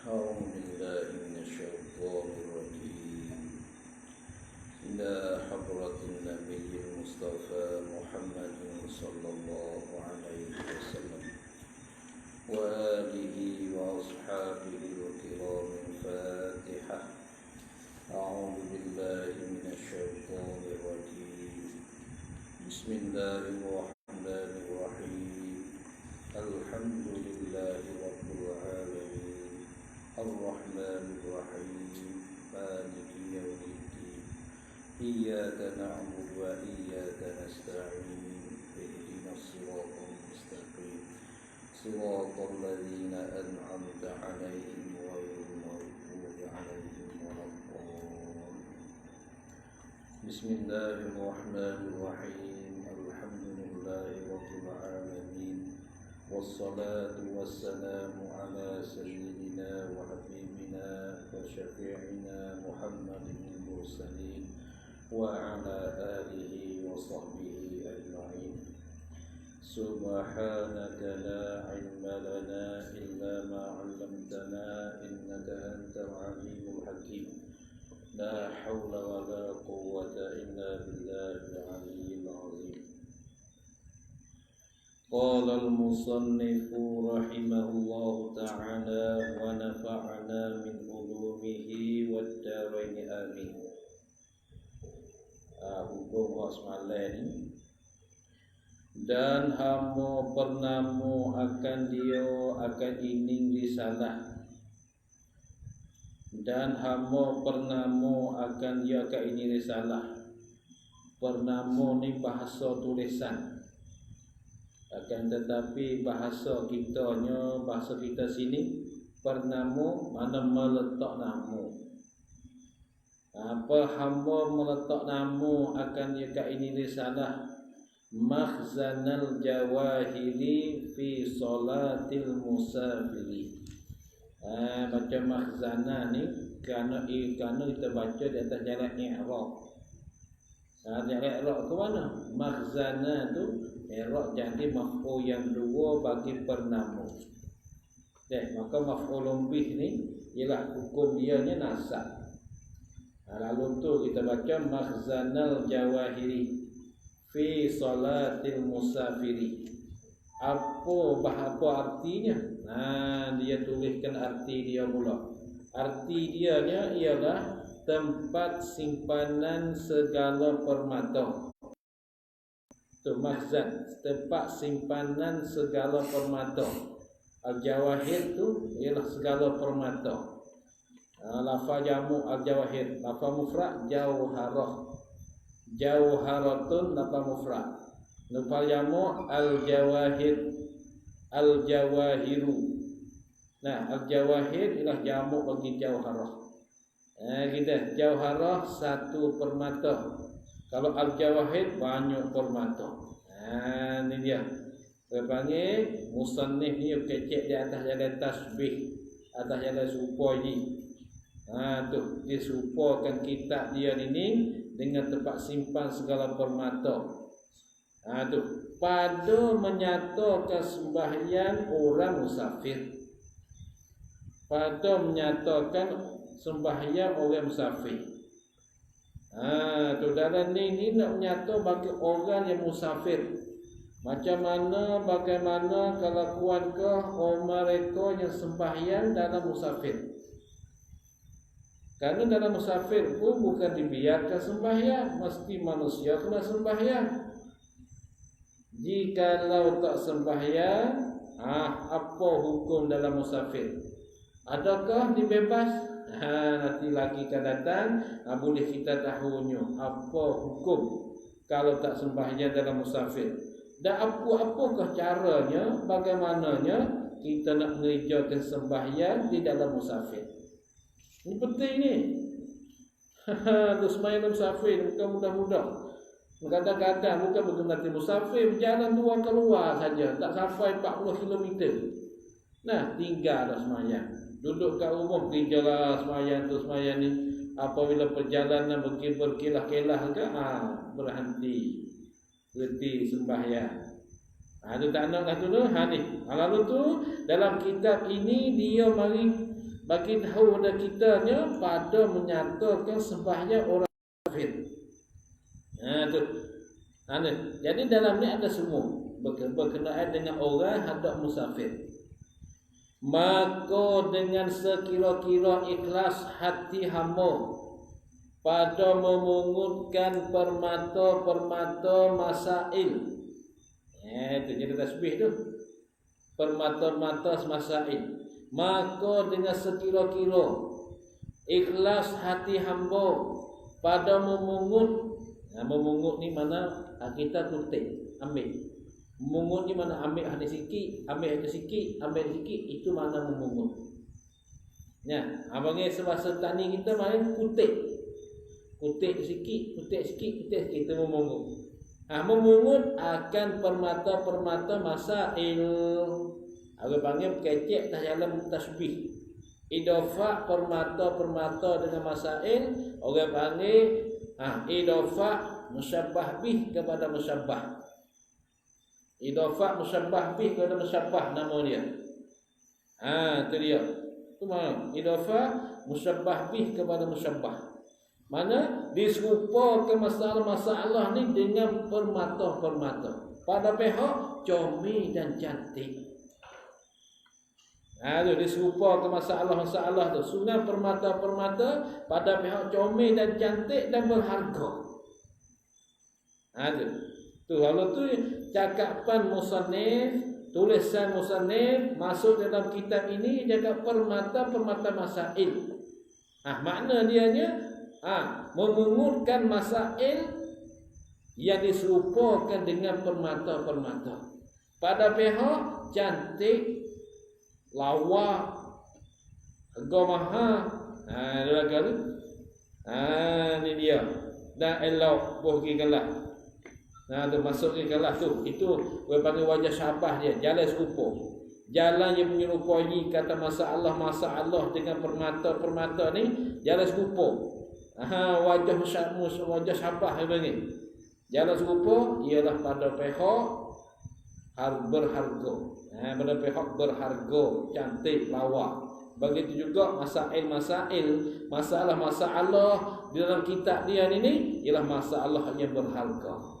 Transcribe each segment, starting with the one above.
أعوذ بالله من الشيطان الرجيم. إلى حضرة النبي المصطفى محمد صلى الله عليه وسلم وآله وأصحابه الكرام الفاتحة. أعوذ بالله من الشيطان الرجيم. بسم الله الرحمن الرحيم. الحمد لله رب العالمين الرحمن الرحيم مالك يوم الدين إياك نعبد وإياك نستعين اهدنا الصراط المستقيم صراط الذين أنعمت عليهم غير المغضوب عليهم ولا الضالين. بسم الله الرحمن الرحيم. الحمد لله رب العالمين والصلاة والسلام على سيدنا وحبيبنا وشفيعنا محمد المرسلين وعلى آله وصحبه أجمعين. سبحانك لا علم لنا إلا ما علمتنا إنك أنت العليم الحكيم. لا حول ولا قوة إلا بالله العلي العظيم. قال المصنف رحمه الله تعالى ونفعنا من علومه والدارين آمين. Hukum wasmalah ni. Dan hamo bernamu akan dia akan ining risalah. Dan hamo bernamu akan dia akan ini risalah. Bernamu ni bahasa tulisan. Akan tetapi bahasa kitanya, bahasa kita sini pernamu mana meletak namu. Apa hamba meletak namu akan dia ini risalah makhzanal jawahiri fi salatil musafiri. Baca makhzana ni kerana kita baca di atas jalan i'rab. Jalan i'rab ke mana? Makhzana tu i'rab jadi maf'ul yang dua bagi pernamu. Maka maf'ul bih ni ialah hukum dia ni nasab. Lalu tu kita baca makhzanal jawahiri fi salatil musafiri. Apa artinya? Dia tuliskan arti dia pula. Arti dia ni ialah tempat simpanan segala permata. Tu makhzan, tempat simpanan segala permata. Al-jawahir tu ialah segala permata. Lafaz jamu al-jawahir, lafaz mufrad jauharah. Jauharatun lafaz mufrad. Lafaz jamu al-jawahir, al-jawahiru. Al-jawahir ialah jamu bagi jauharah. Kita jauharah satu permata. Kalau al-jawahir banyak permata. Ini dia. Kita panggil musannif ni kecek di atas jalan tasbih, atas jalan serupa ni. Tu disupakan kitab dia ni dengan tempat simpan segala permata. Tu pada menyatakan sembahyang orang musafir. Pada menyatakan sembahyang orang musafir. Tu dalam ni nak menyata bagi orang yang musafir. Macam mana, bagaimana kelakuan ke mereka yang sembahyang dalam musafir. Kerana dalam musafir pun bukan dibiarkan sembahyang, mesti manusia kena sembahyang. Jikalau tak sembahyang, apa hukum dalam musafir? Adakah dibebas? Nanti lagi akan datang, boleh kita tahunya apa hukum kalau tak sembahyang dalam musafir. Dan apakah caranya, bagaimananya kita nak mengerjakan sembahyang di dalam musafir. Ini penting ni. Terus sembahyang dalam musafir bukan mudah-mudah. Kadang-kadang bukan betul nanti musafir berjalan keluar saja, tak sampai 40 km. Tinggal dah sembahyang. Duduk kat rumah kerjalah sembahyang tu sembahyang ni. Apabila perjalanan berkilah-kilah ke berhenti sembahyang. Itu tak nak lah tu ni. Lalu tu dalam kitab ini dia mari bagi tahu pada kitanya pada menyatakan sembahyang orang kafir. Tu. Jadi dalam ni ada semua berkenaan dengan orang hendak musafir. Maka dengan sekira-kira ikhlas hati hamba pada memungutkan permata-permata masail. Itu jadi tasbih tu. Permata-permata masail. Maka dengan sekira-kira ikhlas hati hamba pada memungut. Memungut ni mana kita kutip, ambil. Memungut ni mana ambil ada sikit, ambil ada sikit, ambil sikit, itu mana memungut. Ya, abangnya sebahasa tani kita main kutip. Kutip sikit, kutip sikit, kutip sikit, itu memungut. Memungut akan permata-permata masail. Orang panggil kecek tak jalan tasbih. Idafah permata-permata dengan masail, orang panggil idafah musyabbah bih kepada musyabbah. Idafah musyabbah bih kepada musyabbah nama dia. Itu dia. Itu mana? Idafah musyabbah bih kepada musyabbah. Mana diserupakan masalah-masalah ni dengan permata-permata. Pada pihak comel dan cantik. Tu diserupakan masalah-masalah tu. Sungai permata-permata pada pihak comel dan cantik dan berharga. Tu kalau tu cakapan musannif, tulisan musannif masuk dalam kitab ini jaga permata-permata masail. Makna dianya memungutkan masail yang diserupakan dengan permata-permata. Pada pihak cantik, lawa, harga mahal. Ni dia. Dan elok bohgikanlah. Tu masuk ke kelas tu. Itu orang panggil wajah syabah dia, jalan serupa. Jalan yang menyerupai kata masalah dengan permata-permata ni jalan serupa. Wajah syabah dia panggil. Jalan serupa ialah pada pihak berharga. Pada pihak berharga, cantik, lawa. Begitu juga masalah-masalah di dalam kitab dia ini ialah masalah yang berharga.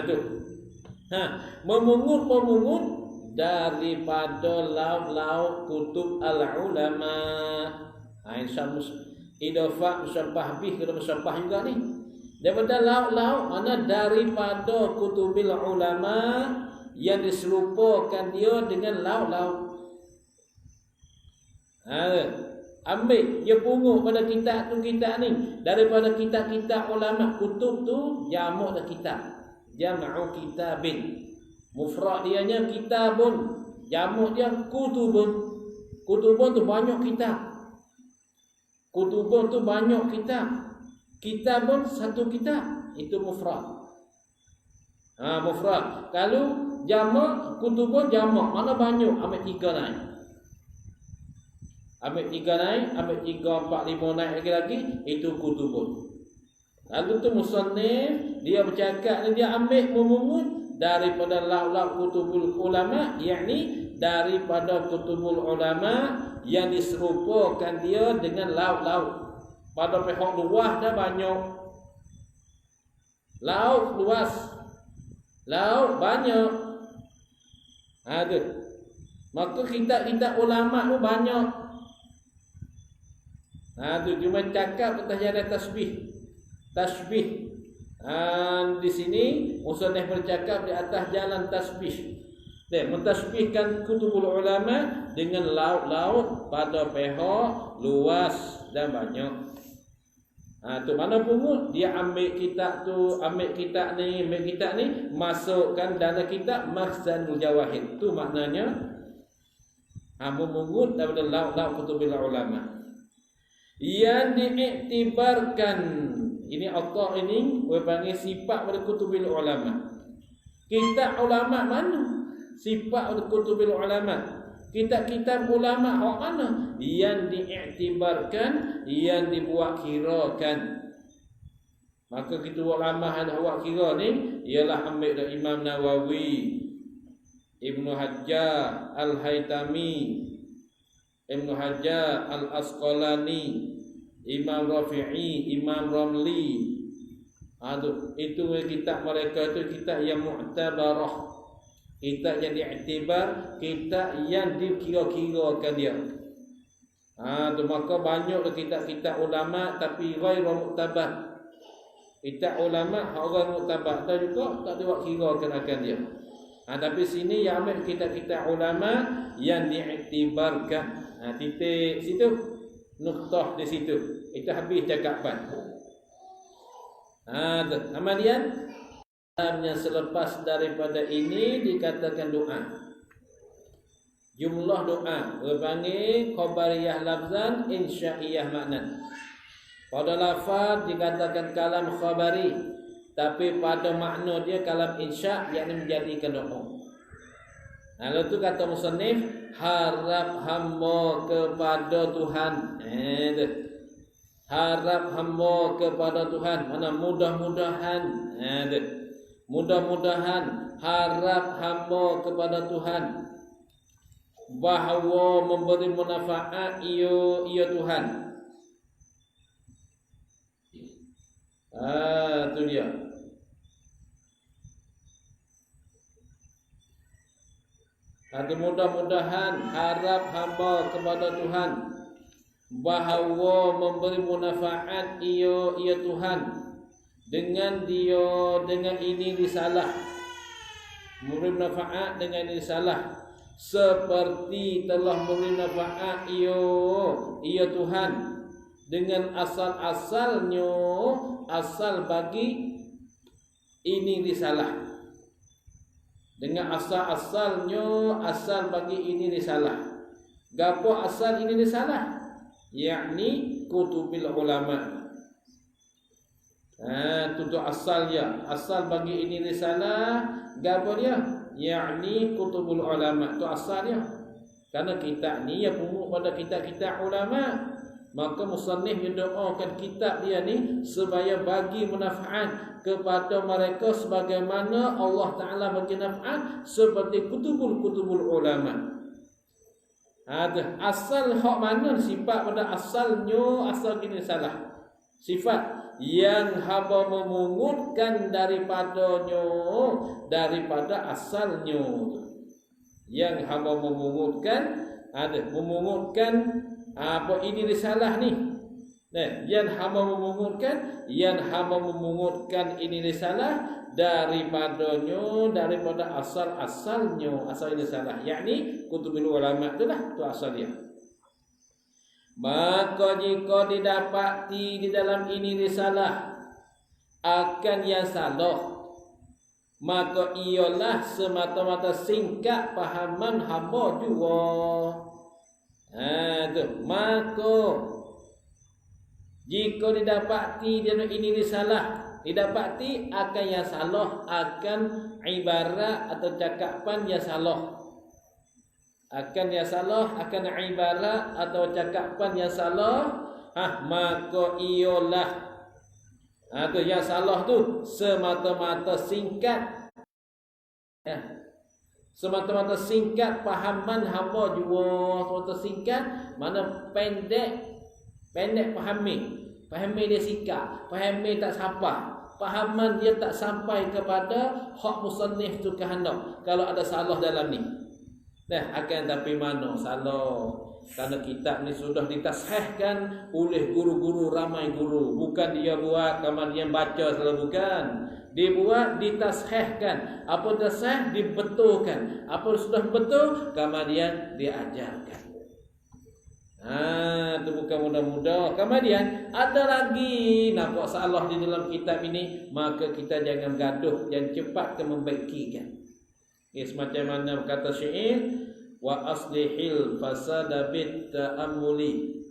Tu. Memungut daripada laut-laut kutub al-ulama. Insyaallah idafah musyabbah bih kepada musyabbah juga ni. Daripada laut-laut mana daripada kutubil ulama yang diserupakan dia dengan laut-laut. Ambil dia pungut pada kitab ni daripada kitab-kitab ulama. Kutub tu jamak dah kitab. Jam'u kitabin. Mufrad dianya kitabun. Jamak dia kutubun. Kutubun tu banyak kitab. Kutubun tu banyak kitab. Kitabun satu kitab. Itu mufrad. Mufrad. Kalau jamak kutubun jamak mana banyak? Ambil 3 naik. Ambil 3 naik, ambil 3, 4, 5 naik lagi, itu kutubun. Lalu tu musannif dia bercakap ni dia ambil memungut daripada laut-laut kutubul ulama, yakni daripada kutubul ulama yang diserupakan dia dengan laut-laut. Pada pihak luas dah banyak. Laut luas. Laut banyak. Tu. Maka kitab-kitab ulama tu banyak. Tu cuma cakap atas jalan tasbih. Tasbih. Di sini musannif bercakap di atas jalan tasbih. Mentasbihkan kutubul ulama dengan laut-laut pada pihak luas dan banyak. Tu mana pungut dia ambil kitab ni masukkan dalam kitab Makhzanul Jawahir. Tu maknanya memungut daripada laut-laut kutubul ulama. Yang diiktibarkan ini Allah ini panggil sifat pada kutubil ulama. Kitab ulama mana? Sifat pada kutubil ulama. Kitab-kitab ulama hak mana? Yang diiktibarkan, yang dibuat kirakan. Maka kitab ulama ada buat kira ni ialah ambil dari Imam Nawawi, Ibnu Hajjaj, Al-Haytami, Ibn Hajar Al-Asqalani, Imam Rafi'i, Imam Ramli. Itu kitab mereka itu kitab yang mu'tabarah, kitab yang diiktibar, kitab yang dikira-kirakan dia. Maka banyak kitab-kitab ulama tapi ghairu mu'tabar. Kitab ulama orang mu'tabar dan juga tak diwakirakan akan dia. Tapi sini yang ambil kitab-kitab ulama yang diiktibarkan. Titik situ, nuktah di situ. Itu habis cakapan. Kemudian yang selepas daripada ini dikatakan doa. Jumlah doa berpanggil khabariyah lafzan, insya'iyah maknan. Pada lafaz dikatakan kalam khabari, tapi pada makna dia kalam insya', yakni menjadikan doa. Lalu tu kata musannif, harap hamba kepada Tuhan. Harap hamba kepada Tuhan. Mana mudah-mudahan. Mudah-mudahan harap hamba kepada Tuhan bahawa memberi manfaat ia Tuhan. Tu dia. Mudah-mudahan harap hamba kepada Tuhan bahawa memberi manfaat ia Tuhan dengan ini risalah, memberi manfaat dengan ini risalah, seperti telah memberi manfaat ia Tuhan dengan asal-asalnya, asal bagi ini risalah, dengan asal-asalnya, asal bagi ini risalah. Gapo asal ini risalah? Yakni kutubil ulama. Itu asalnya. Asal bagi ini risalah, gapo dia? Yakni kutubul ulama. Itu asalnya. Karena kitab ni ya pumuk pada kitab-kitab ulama. Maka musannif mendoakan kitab dia ni supaya bagi manfaat kepada mereka sebagaimana Allah Ta'ala bagi manfaat seperti kutubul ulama. Ada asal hak mana sifat pada asalnya, asal gini salah. Sifat yang hamba memungutkan daripada asalnya. Yang hamba memungutkan apa ini risalah ni. Yang hamba memungutkan ini risalah daripada asal-asalnya, asal ini risalah, yakni kutubul ulama itulah tu asal dia. Maka jika didapati di dalam ini risalah akan yang salah, maka ialah semata-mata singkat pahaman hamba juga. Maka jika didapati dalam ini risalah, didapati akan yang salah, akan ibarat atau cakapan yang salah, akan yang salah, akan ibarat atau cakapan yang salah, maka ialah tu yang salah tu semata-mata singkat, semata-mata singkat pahaman hamba juga. Semata singkat mana pendek pahami dia sikap, pahami tak sampai, pahaman dia tak sampai kepada hak musannif tu kehendak. Kalau ada salah dalam ni, akan tapi mana salah? Karena kitab ni sudah ditashihkan oleh guru-guru, ramai guru. Bukan dia buat kemudian baca salah, bukan. Dibuat, ditashihkan. Apa tasih dibetulkan. Apa sudah betul kemudian diajarkan. Itu bukan mudah-mudah. Kemudian ada lagi nampak salah di dalam kitab ini, maka kita jangan gaduh, jangan cepat ke membaikikan. Semacam mana kata syair, wa aslihil fasada bit ta'ammuli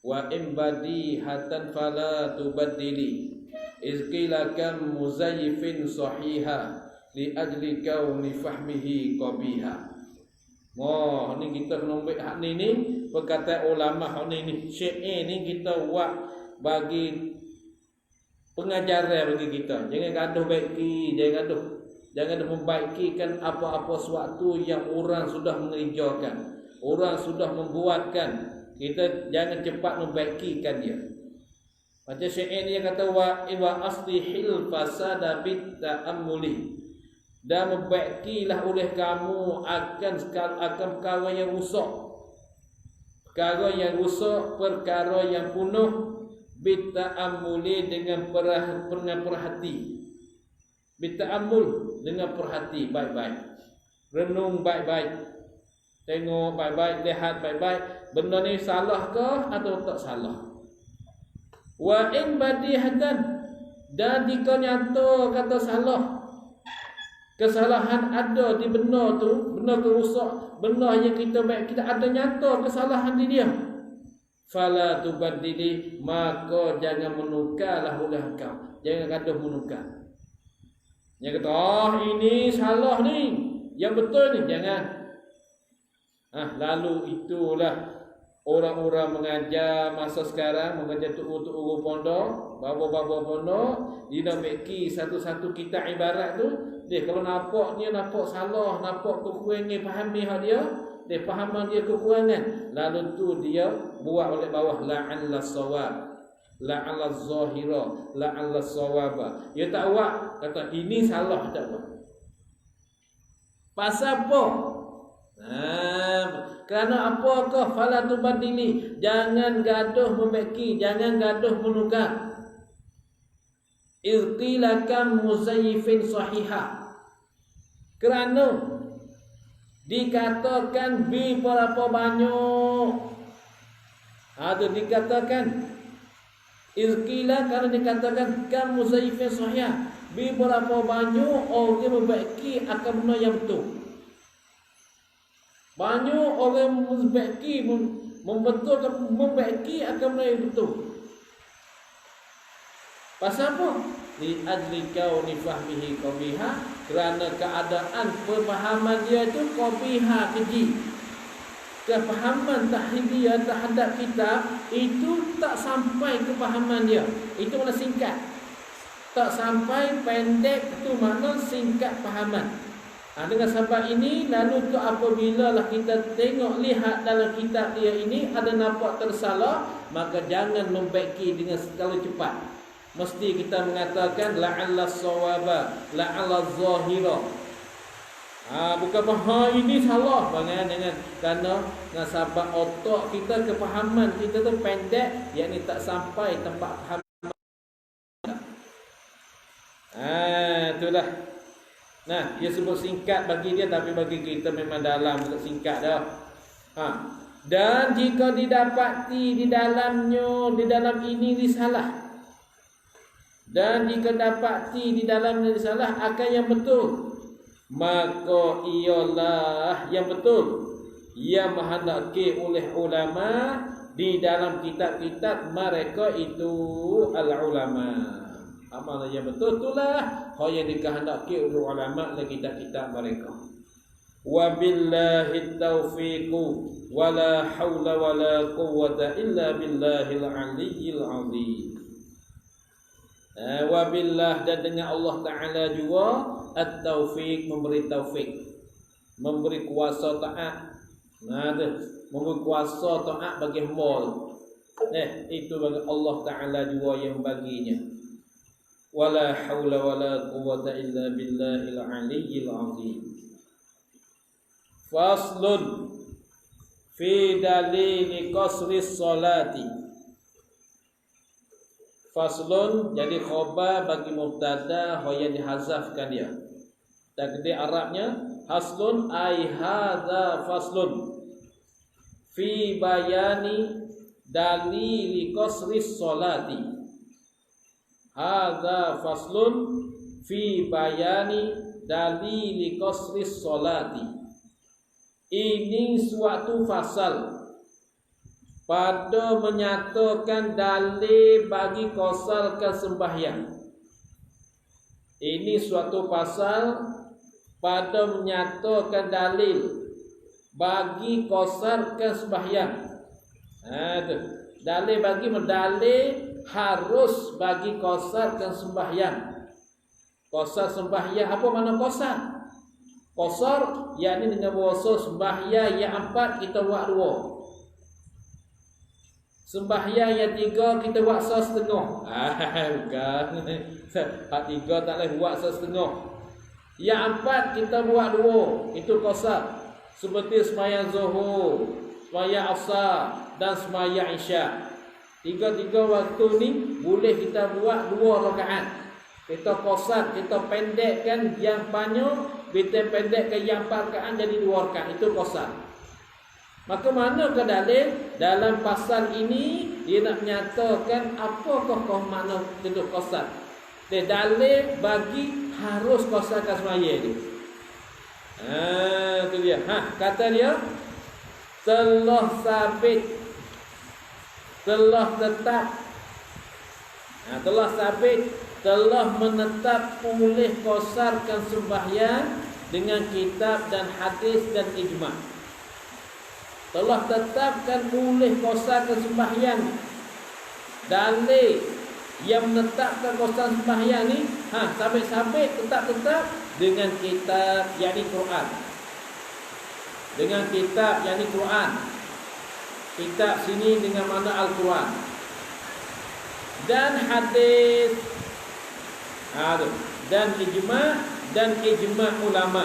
wa imbadi hatan fala tubaddili izqila kam muzayyifin sahiha li ajli kauni fahmihi qabiha. Ni kita kena ambil hak ni perkataan ulama hak ni syair ni kita buat bagi pengajaran bagi kita. Jangan gaduh baiki, jangan membaikikan apa-apa sesuatu yang orang sudah mengerjakan. orang sudah membuatkan, kita jangan cepat membaikikan dia. Macam syair dia kata wa aslihil fasada bit ta'ammuli, dan membaikilah oleh kamu akan perkara yang rusak. Perkara yang rusak, perkara yang penuh bit ta'ammuli dengan perhati. Bit ta'ammul dengan perhati baik-baik. Renung baik-baik. Tengok baik-baik, lihat baik-baik, benda ni salah ke atau tak salah. Wa in badihatan, dan jika nyata kata salah, kesalahan ada di benda tu, benda tu rusak, benda yang kita baik, kita ada nyata kesalahan di dia, fala tubaddili, maka jangan menukarlah oleh engkau, jangan gaduh menukar. Yang kata ini salah ni, yang betul ni, jangan. Lalu itulah orang-orang mengajar masa sekarang, mengajar tuk-tuk pondok, babo-babo pondok, dia nak beki satu-satu kitab ibarat tu, dia kalau nampak salah, nampak kekurangan, fahami hak dia faham dia kekurangan, lalu tu dia buat oleh bawah la'alla sawab, la'alla zahira, la'alla sawaba. Dia tak buat, kata ini salah, tak buat. Pasal apa? Kerana apakah? Fala tubaddili, jangan gaduh membaiki, jangan gaduh menukar. Izqila kam muzayyifin sahihah, kerana dikatakan bi berapa banyak. Ada dikatakan izqila, kerana dikatakan kam muzayyifin sahihah, bi berapa banyak orang membaiki akan benda yang betul. Banyak orang membaiki, membetulkan, membaiki akan benda yang betul. Pasal apa? Li ajli kauni fahmihi qabiha, kerana keadaan pemahaman dia itu qabiha, keji. Kefahaman tahdiyah terhadap kitab itu tak sampai kefahaman dia. Itu makna singkat. Tak sampai, pendek, itu makna singkat fahaman. Dengan sebab ini, lalu tu apabila lah kita tengok, lihat dalam kitab dia ini ada nampak tersalah, maka jangan membaiki dengan terlalu cepat. Mesti kita mengatakan la'alla sawaba, la'alla zahira. Bukan bahawa ini salah, jangan. Kerana sebab otak kita, kefahaman kita tu pendek, yakni tak sampai tempat faham. Itulah. Dia sebut singkat bagi dia, tapi bagi kita memang dalam, singkat dah. Dan jika didapati di dalam ini risalah, dan jika dapati di dalamnya risalah akan yang betul, maka ialah yang betul yang menghendaki oleh ulama di dalam kitab-kitab mereka itu al-ulama. Amal yang betul itulah yang dikehendaki oleh ulama dalam kitab-kitab mereka. Wa billahi taufiqu wa la haula wa la quwwata illa billahil aliyyil azim. Wa billah, dan dengan Allah Ta'ala juga at-taufiq, memberi taufik, memberi kuasa taat. Memberi kuasa taat bagi hamba. Itu bagi Allah Ta'ala juga yang baginya. Wala haula wala quwwata illa billahil aliyyil azim. Faslun fi dalili qasri sholati. Faslun jadi khabar bagi mubtada yang dihazafkan dia. Takdir Arabnya haslun ai hadza faslun fi bayani dalili qasri sholati. Hadza faslun fi bayani dalili qasri sholati. Ini suatu fasal pada menyatakan dalil bagi qasalkan sembahyang. Ini suatu pasal pada menyatakan dalil bagi qasalkan sembahyang. Dalil bagi mendalil harus bagi qasarkan sembahyang. Qasar sembahyang, apa makna qasar? Qasar yakni dengan bahasa sembahyang yang 4 kita buat 2. Sembahyang yang 3 kita buat setengah. Bukan. Hak 3 tak boleh buat setengah. Yang 4 kita buat 2. Itu qasar. Seperti sembahyang Zuhur, sembahyang Asar dan sembahyang Isya. Tiga-tiga waktu ni boleh kita buat 2 rakaat. Kita qasar, kita pendekkan yang panjang, kita pendekkan yang 4 rakaat jadi 2 rakaat. Itu qasar. Maka manakah dalil dalam pasal ini dia nak menyatakan apakah makna bentuk qasar? Dia dalil bagi harus qasarkan sembahyang dia. Itu dia. Kata dia telah sabit, telah tetap. Telah sabit, telah menetap oleh qasarkan sembahyang dengan kitab dan hadis dan ijma'. Telah tetapkan oleh qasarkan sembahyang. Dalil yang menetapkan qasarkan sembahyang ni sabit tetap dengan kitab yakni Quran. Dengan kitab yakni Quran. Kitab sini dengan makna Al-Quran. Dan hadis. Dan ijma' ulama.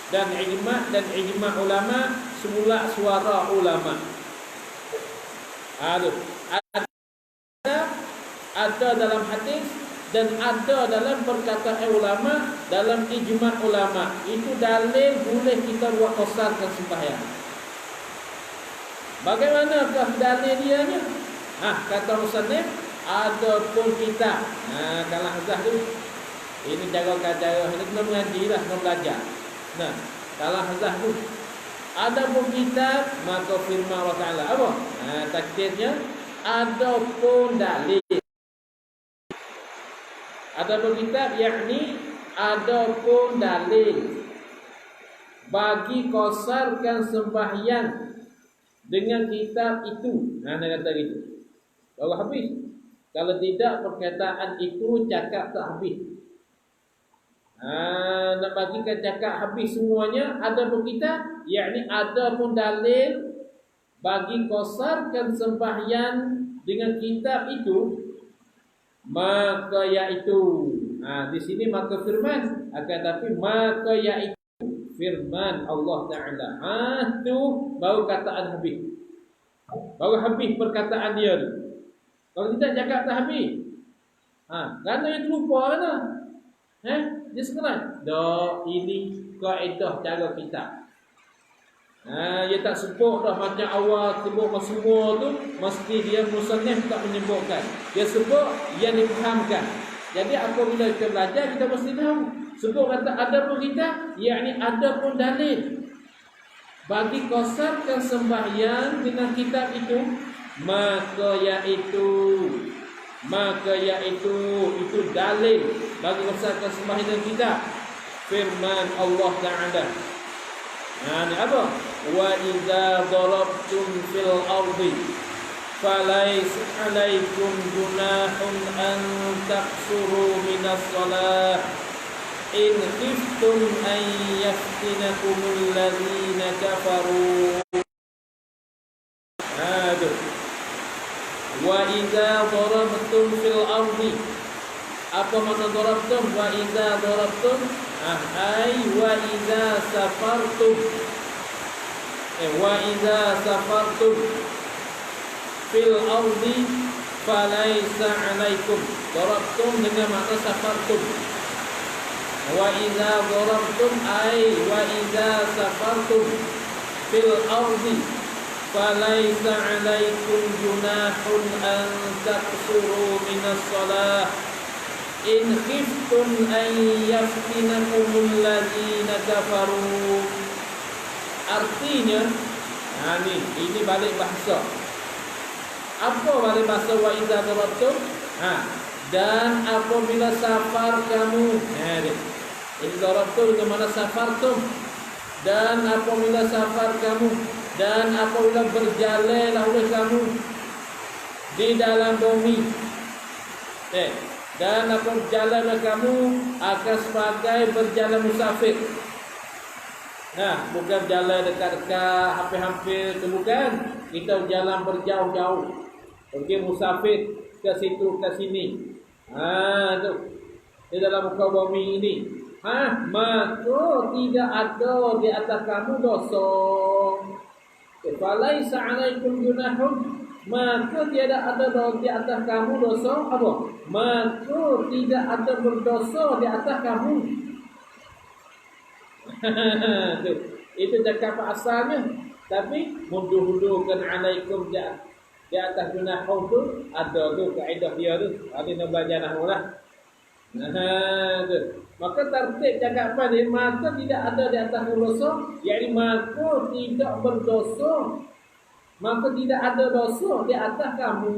Dan ijma' ulama semula suara ulama. Ada dalam hadis dan ada dalam perkataan ulama, dalam ijma' ulama. Itu dalil boleh kita buat qasarkan sembahyang. Bagaimanakah dalil dia ni? Kata musannif, ada pun kitab. Kalau hazah tu, ini cara ini kena mengaji lah, kena belajar. Kalau hazah tu, ada pun kitab, maka firman Allah Ta'ala apa? Takdirnya, ada pun dalil. Ada pun kitab, yakni ada pun dalil bagi qasarkan sembahyang dengan kitab itu. Dia kata gitu. Baru habis. Kalau tidak, perkataan itu cakap tak habis. Nak bagikan cakap habis semuanya, ada pun kitab, yakni ada pun dalil bagi qasarkan sembahyang dengan kitab itu, maka iaitu di sini maka firman, akan tapi maka iaitu firman Allah Ta'ala. Itu baru kataan habis. Baru habis perkataan dia tu. Kalau tidak cakap tak habis. Kerana yang terlupa mana? Dia sekarang. Ini kaedah cara kita. Dia tak sebut dah macam awal sebut semua tu, mesti dia musannif tak menyebutkan. Dia sebut yang difahamkan. Jadi apabila kita belajar, kita mesti tahu. Sebut kata ada pun kita, yakni ada pun dalil bagi qasarkan sembahyang dengan kitab itu, maka iaitu itu dalil bagi qasarkan sembahyang dengan kitab. Firman Allah Ta'ala. Ini apa? Wa idza darabtum fil ardi falaysa 'alaykum junahun an taqsuru minas shalah in khiftum an yaftinakumul ladzina kafaru. Wa idza darabtum fil ardi. Apa makna darabtum? Wa idza darabtum wa idza safartum. Wa idza safartum fil ardi falaysa 'alaikum. Darabtum dengan makna safartum. Wa idza darabtum wa idza safartum fil ardi falaysa 'alaikum junahun an taqsuru minas shalah in khiftum an yaftinakumul ladzina kafaru. Artinya, ini balik bahasa. Apa balik bahasa wa idza darabtum? Dan apabila safar kamu. Ini darabtum dengan mana safartum. Dan apabila safar kamu, dan apabila berjalan oleh kamu di dalam bumi. Dan apa berjalan kamu akan sebagai berjalan musafir. Nah, bukan berjalan dekat-dekat, hampir-hampir, itu bukan. Kita berjalan berjauh-jauh. Pergi musafir ke situ, ke sini. Tu. Di dalam muka bumi ini. Maka tidak ada di atas kamu dosa. Falaisa 'alaikum junahun, maka tiada ada di atas kamu dosa apa? Maka tidak ada berdosa di atas kamu. Itu cakap asalnya. Tapi mundur-mundurkan 'alaikum di atas junahun tu ada tu kaedah dia tu. Ada nak belajar nahwu lah. Maka tertib cakap apa ni? Maka tidak ada di atas dosa, yakni maka tidak berdosa. Maka tidak ada dosa di atas kamu.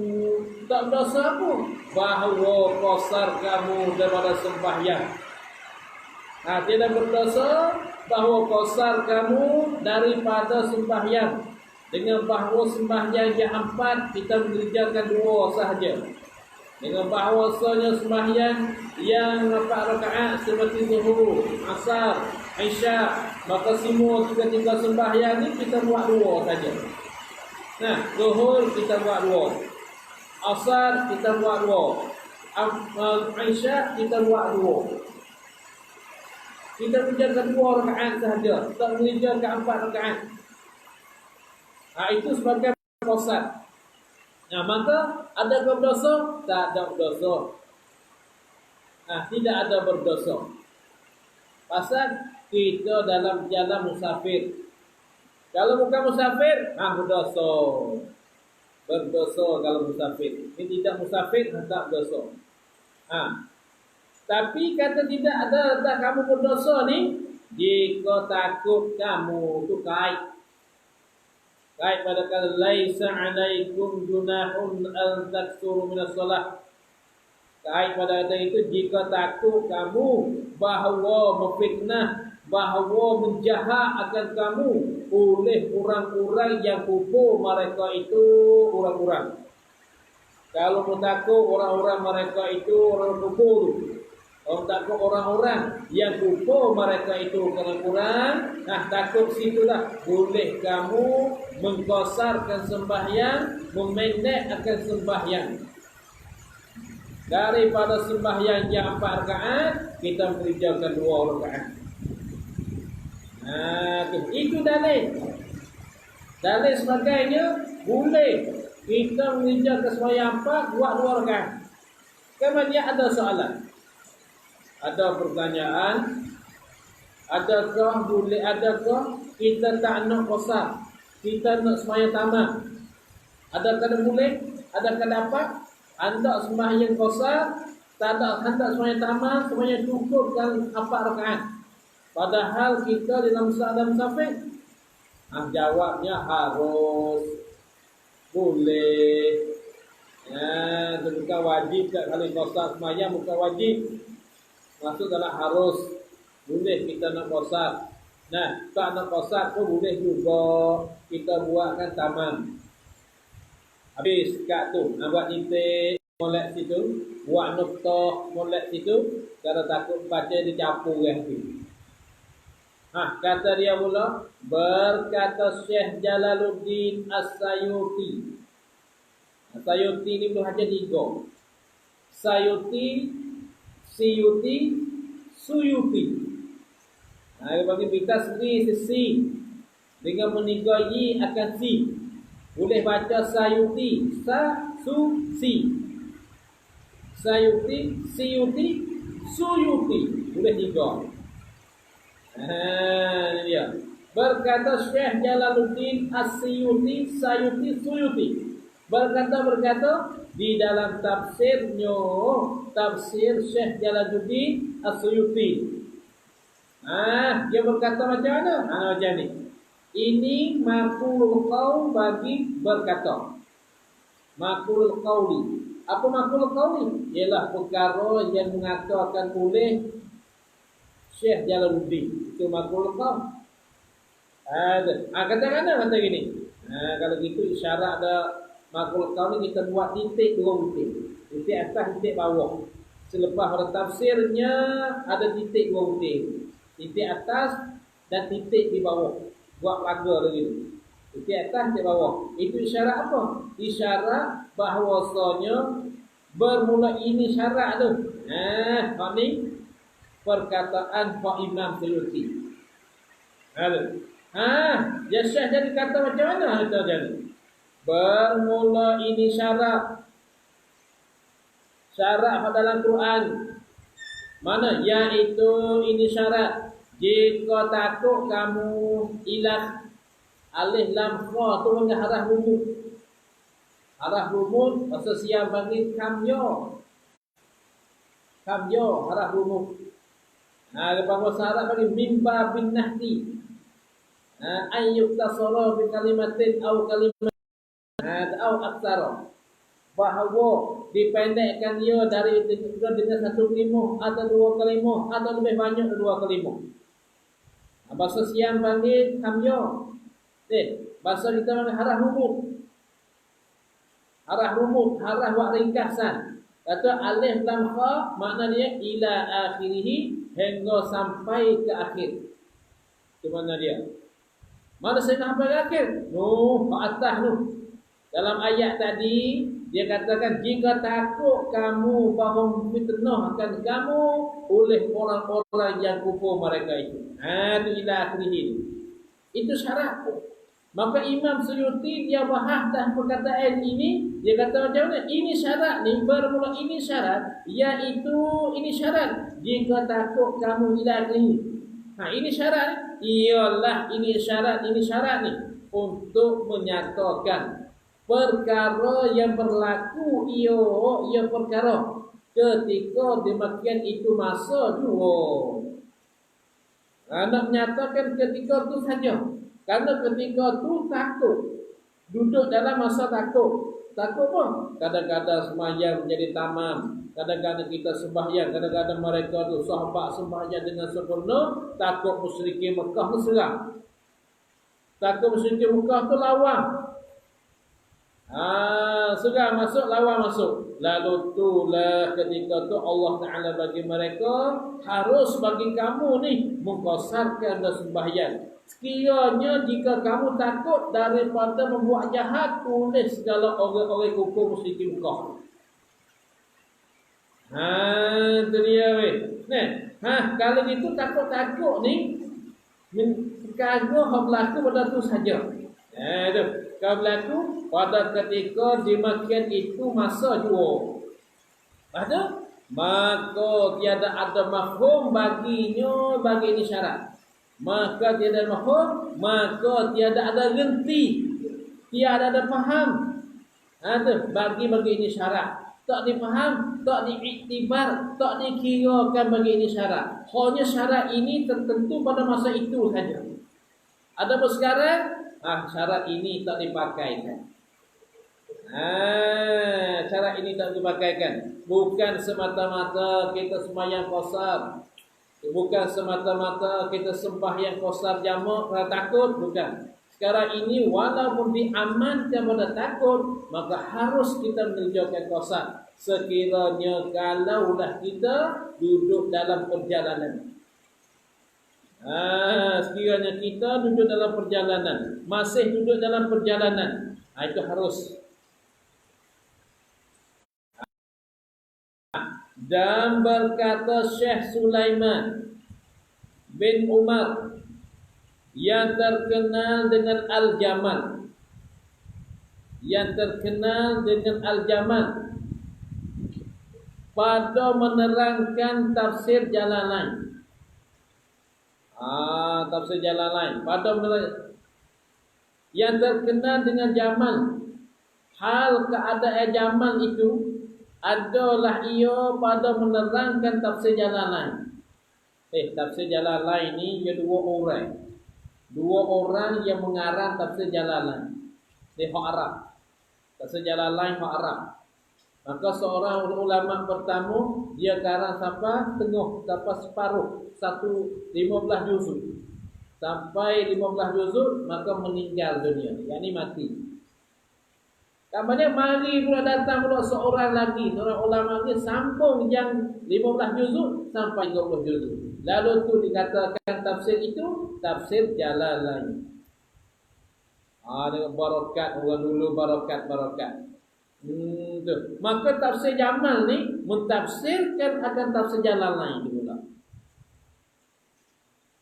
Tak dosa apa? Bahawa qasar kamu daripada sembahyang. Tidak berdosa bahawa qasar kamu daripada sembahyang. Dengan bahawa sembahyang yang 4 kita mengerjakan 2 sahaja. Dengan bahawasanya sembahyang yang 4 rakaat seperti zuhur, asar, isya, maka semua tiga sembahyang ni kita buat 2 saja. Nah, zuhur kita buat 2, asar kita buat 2, isya kita buat 2. Kita mengerjakan 2 rakaat sahaja, tak mengerjakan 4 rakaat. Itu sebagai qasar. Nah, maka ada berdosa? Tak ada berdosa. Tidak ada berdosa. Pasal kita dalam jalan musafir. Kalau bukan musafir, berdosa. Berdosa kalau musafir. Ini tidak musafir, tak berdosa. Tapi kata tidak ada tak kamu berdosa ni, jika takut kamu tu kait. Kait pada kata laisa 'alaikum junahun an taksuru minas salah. Kait pada kata itu jika takut kamu bahawa memfitnah, bahawa menjahat akan kamu oleh orang-orang yang kufur mereka itu orang-orang. Kalau takut orang-orang mereka itu orang kufur. Orang takut orang-orang yang kufur mereka itu kurang-kurang. Takut situlah boleh kamu mengqasarkan sembahyang, memendek akan sembahyang. Daripada sembahyang yang 4 rakaat, kita mengerjakan 2 rakaat. Itu dalil. Dalil sebagainya boleh kita mengerjakan sembahyang 4, buat 2 rakaat. Kemudian ada soalan. Ada pertanyaan, adakah kita tak nak qasar, kita nak sembahyang tamat? Adakah boleh? Adakah dapat? Hendak sembahyang qasar, hendak sembahyang tamat, sembahyang cukupkan 4 rakaat. Padahal kita dalam keadaan musafir. Jawabnya harus, boleh. Itu bukan wajib. Kalau qasar sembahyang bukan wajib. Maksud adalah harus, boleh kita nak qasar. Tak nak qasar pun boleh juga kita buatkan tamam. Habis kat tu, nak buat titik, molek situ, buat noktah, molek situ, kalau takut baca dia capur yang tu. Kata dia pula, berkata Syekh Jalaluddin As-Sayuti. Sayuti ni belum hanya 3. Sayuti, Siyuti, Suyuti. Bagi kita sendiri si dengan meniga yi akan si. Boleh baca Sayuti, si. Sayuti, Siyuti, Suyuti. Boleh 3. Ini dia. Berkata Syekh Jalaluddin As-Siyuti, Sayuti, Suyuti. Berkata di dalam tafsirnya, tafsir Syekh Jalaluddin As-Suyuti. Dia berkata macam mana? Macam ni. Ini maqulul qaul bagi berkata. Maqulul qauli. Apa maqulul qauli? Ialah perkara yang mengatakan oleh Syekh Jalaluddin. Itu maqulul qaul. Kata-kata kata gini. Kalau gitu isyarat ada maqulul qaul ni kita buat titik 2 titik. Titik atas, titik bawah. Selepas pada tafsirnya ada titik dua putih. Titik atas dan titik di bawah. Buat laga lagi. Titik atas, titik bawah. Itu isyarat apa? Isyarat bahawasanya bermula ini syarat tu. Hak ni perkataan Pak Imam Suyuti. Ya Syekh jadi kata macam mana kita jadi? Bermula ini syarat. Syarat dalam Quran. Mana? Yaitu ini syarat. Jika takut kamu ilah alif lam ra turun ke harah rumut. Harah rumut masa siap bagi kamyo. Kamyo harah rumut. Lepas syarat bagi mimba bin nahdi. Ayyuk tasara bi kalimatin au kalimat au aksara. Bahawa dipendekkan ia dari dengan satu kalimah atau dua kalimah atau lebih banyak dua kalimah. Bahasa siam panggil kamyo. Bahasa kita panggil harah rumut. Harah rumut, harah wak ringkasan. Kata alif lam ra makna dia ila akhirih hingga sampai ke akhir. Itu mana dia? Mana saya nak sampai ke akhir? Ke atas tu. Dalam ayat tadi dia katakan jika takut kamu bahawa fitnah akan kamu oleh orang-orang yang kufur mereka itu. Itu ila akhirih. Itu syarat. Maka Imam Suyuti dia bahas dah perkataan ini. Dia kata macam mana? Ini syarat ni bermula ini syarat. Iaitu ini syarat. Jika takut kamu ila akhirih. Ini syarat. Ialah ini syarat ni untuk menyatakan perkara yang berlaku ia perkara ketika demikian itu masa dua. Nak menyatakan ketika itu saja. Karena ketika itu takut. Duduk dalam masa takut. Takut pun. Kadang-kadang sembahyang menjadi tamam. Kadang-kadang kita sembahyang. Kadang-kadang mereka tu sahabat sembahyang dengan sempurna. Takut musyrikin Mekah tu serang. Takut musyrikin Mekah tu lawan. Serang masuk, lawan masuk. Lalu itulah ketika tu Allah Ta'ala bagi mereka. Harus bagi kamu ni mengkosarkan dan sembahyang. Sekiranya jika kamu takut daripada membuat jahat, tulis segala orang-orang kufur musyrikin Mekah. Itu dia weh. Kalau gitu takut-takut ni kagak hak berlaku pada tu saja. Itu. Kalau berlaku pada ketika demikian itu masa jua. Maka tiada ada mafhum baginya bagi ini syarat. Maka tiada mafhum, maka tiada ada genti, tiada ada faham. Bagi ini syarat. Tak dipaham, tak diiktibar, tak dikirakan bagi ini syarat. Hanya syarat ini tertentu pada masa itu saja. Ada pun sekarang, syarat ini tak dipakaikan. Syarat ini tak dipakaikan. Bukan semata-mata kita sembahyang qasar. Bukan semata-mata kita sembahyang qasar jamak kerana takut, bukan. Sekarang ini walaupun diamankan pada takut, maka harus kita menunjukkan qasar. Sekiranya kalaulah kita duduk dalam perjalanan. Sekiranya kita duduk dalam perjalanan, masih duduk dalam perjalanan, itu harus. Dan berkata Syekh Sulaiman bin Umar yang terkenal dengan Al-Jamal, pada menerangkan tafsir Jalalain. Tafsir Jalalain pada yang terkenal dengan Jamal. Hal keadaan Jamal itu adalah ia pada menerangkan tafsir Jalalain. Tafsir Jalalain ini dia dua orang yang mengarang tafsir Jalalain. Dia hak Arab. Tafsir Jalalain hak Arab. Maka seorang ulama pertama dia karang sampai tengah, sampai separuh, 15 juzuk. Sampai 15 juzuk maka meninggal dunia, yakni mati. Kemudian mari pula datang pula seorang lagi, seorang ulama lagi sambung yang 15 juzuk sampai 20 juzuk. Lalu tu dikatakan tafsir itu tafsir Jalalain. Dengan barakat orang dulu barakat. Tu. Maka tafsir Jamal ni mentafsirkan akan tafsir Jalalain pula.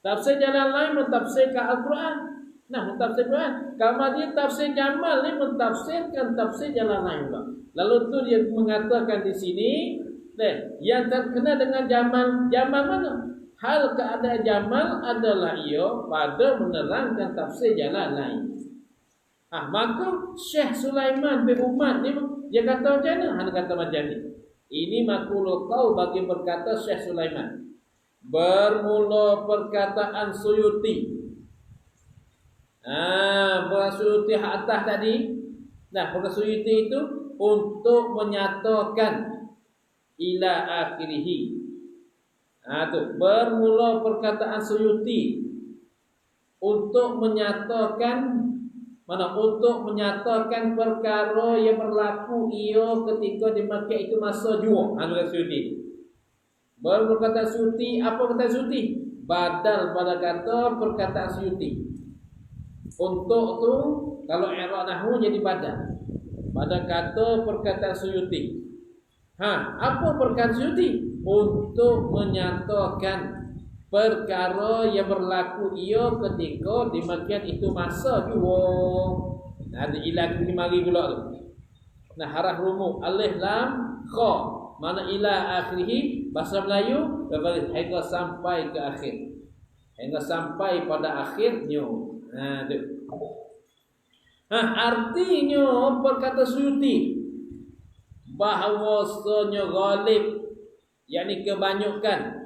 Tafsir Jalalain mentafsirkan Al-Quran. Nah, mentafsir Quran. Kemudian tafsir Jamal ni mentafsirkan tafsir Jalalain pula. Lalu tu dia mengatakan di sini, yang terkena dengan Jamal mana? Hal keadaan Jamal adalah ia pada menerangkan tafsir Jalalain. Maka Syekh Sulaiman bin Umat ni dia kata macam mana? Dia kata macam ni. Ini makhluk kau bagi berkata Syekh Sulaiman. Bermula perkataan Suyuti. Suyuti atas tadi. Nah, perkataan Suyuti itu untuk menyatakan ila akhirih. Tu bermula perkataan Suyuti untuk menyatakan untuk menyatakan perkara yang berlaku ia ketika di Makkah itu masa jua. Suyuti. Baru berkata Suyuti, apa kata Suyuti? Badal pada kata perkataan Suyuti. Untuk tu kalau i'rab nahwu jadi badal. Pada kata perkataan Suyuti. Apa perkataan Suyuti? Untuk menyatakan perkara yang berlaku ia ketika di Makkah itu masa jua. Ada ilah ni mari pula tu. Nah, haraf rumu alif lam kha mana ila akhirih bahasa Melayu hingga sampai ke akhir. Hingga sampai pada akhirnya. Artinya perkata Suyuti bahawasanya ghalib yakni kebanyakan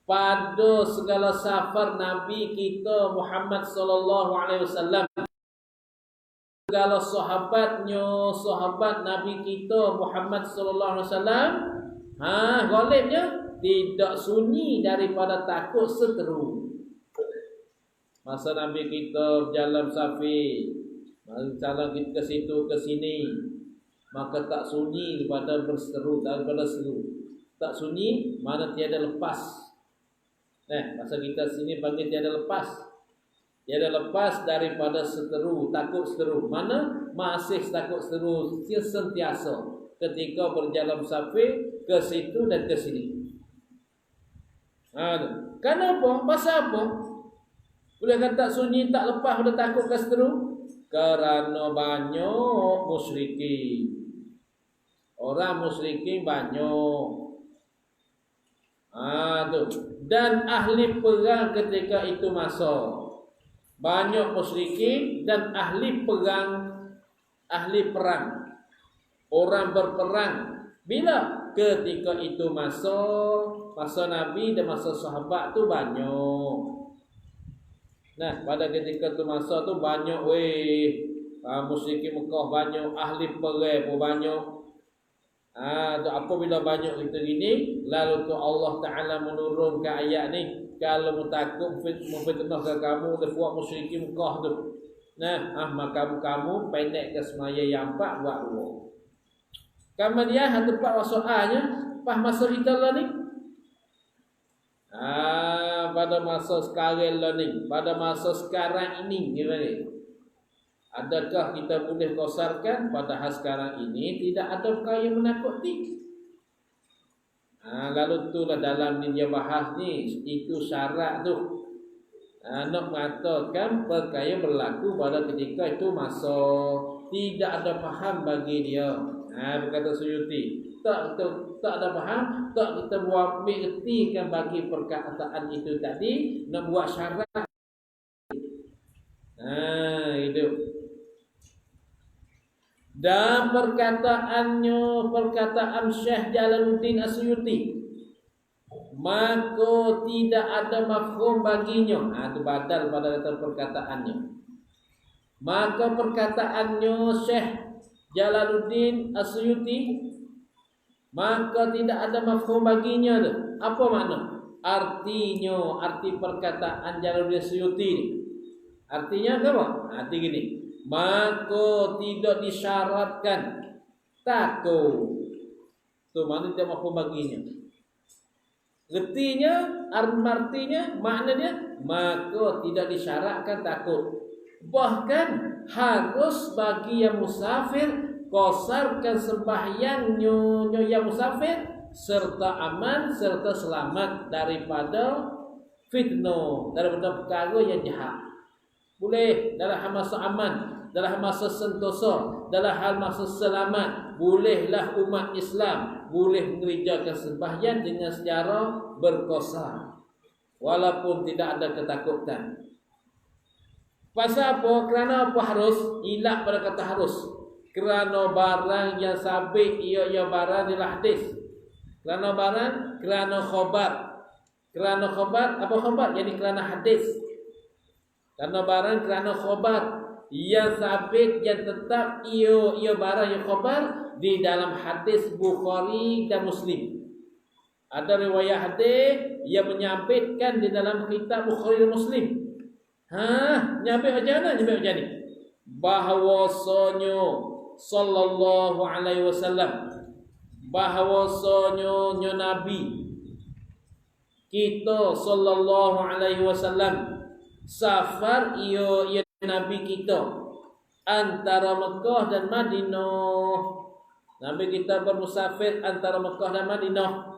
pada segala safar Nabi kita Muhammad sallallahu alaihi wasallam, segala sahabat Nabi kita Muhammad sallallahu alaihi wasallam, ghalibnya tidak sunyi daripada takut seteru. Masa Nabi kita berjalan safir, jalan kita ke situ ke sini, maka tak sunyi daripada berseru, daripada seru. Tak sunyi mana tiada lepas. Masa kita sini panggil tiada lepas. Tiada lepas daripada seteru, takut seteru. Mana masih takut seteru sentiasa ketika berjalan musafir ke situ dan ke sini. Kenapa? Pasal apa? Boleh kata sunyi tak lepas dah takut ke seteru? Kerana banyak musyrikin. Orang musyrikin banyak. Dan ahli perang ketika itu masa banyak musyrikin dan ahli perang orang berperang. Bila ketika itu masa Nabi dan masa sahabat tu banyak. Nah, pada ketika itu masa tu banyak musyrikin Mekah banyak, ahli perang pun banyak. Apabila banyak itu gini, lalu tu Allah Ta'ala menurunkan ayat ni, kalau takut memfitnahkan kamu buat musyrikin Mekah tu. Maka kamu pendek ke semaya yang 4 buat 2. Kemudian tempat soalnya pas masa kita lah ni. Pada masa sekarang lah ni, pada masa sekarang ini gimana? Adakah kita boleh kosarkan padahal sekarang ini tidak ada perkara yang menakuti? Lalu itulah dalam ni dia bahas ni, itu syarat tu. Nak mengatakan perkara yang berlaku pada ketika itu masa tidak ada faham bagi dia. Berkata Suyuti, tak ada faham, tak kita buat mengertikan bagi perkataan itu tadi, nak buat syarat. Itu. Dan perkataan Syekh Jalaluddin As-Suyuti, maka tidak ada mafhum baginya. Itu badal pada perkataannya. Maka perkataannya Syekh Jalaluddin As-Suyuti, maka tidak ada mafhum baginya. Apa makna? Arti perkataan Jalaluddin As-Suyuti ni. Artinya apa? Arti gini. maka tidak disyaratkan takut. Tu mana dia mahu baginya. Artinya, artinya, maknanya, maka tidak disyaratkan takut. Bahkan harus bagi yang musafir kosarkan sembahyangnya yang musafir serta aman serta selamat daripada fitnah, daripada perkara yang jahat. Boleh dalam hal masa aman, dalam hal masa sentosa, dalam hal masa selamat, bolehlah umat Islam boleh mengerjakan sembahyang dengan secara berkosar walaupun tidak ada ketakutan. Pasal apa? Kerana apa harus? Ilak pada kata harus. Kerana barang yang sabit ia barang adalah hadis. Kerana barang, kerana khabar. Kerana khabar, apa khabar? Yani kerana hadis. Kerana barang, kerana khabar. Yang sabit, yang tetap ia barang yang khabar di dalam hadis Bukhari dan Muslim. Ada riwayat hadis yang menyampaikan di dalam kitab Bukhari dan Muslim. Nyampe macam mana? Nyampe macam ni. Bahawasanya sallallahu alaihi wasallam, bahawasanya Nabi kita sallallahu alaihi wasallam safar ia Nabi kita antara Mekah dan Madinah. Nabi kita bermusafir antara Mekah dan Madinah.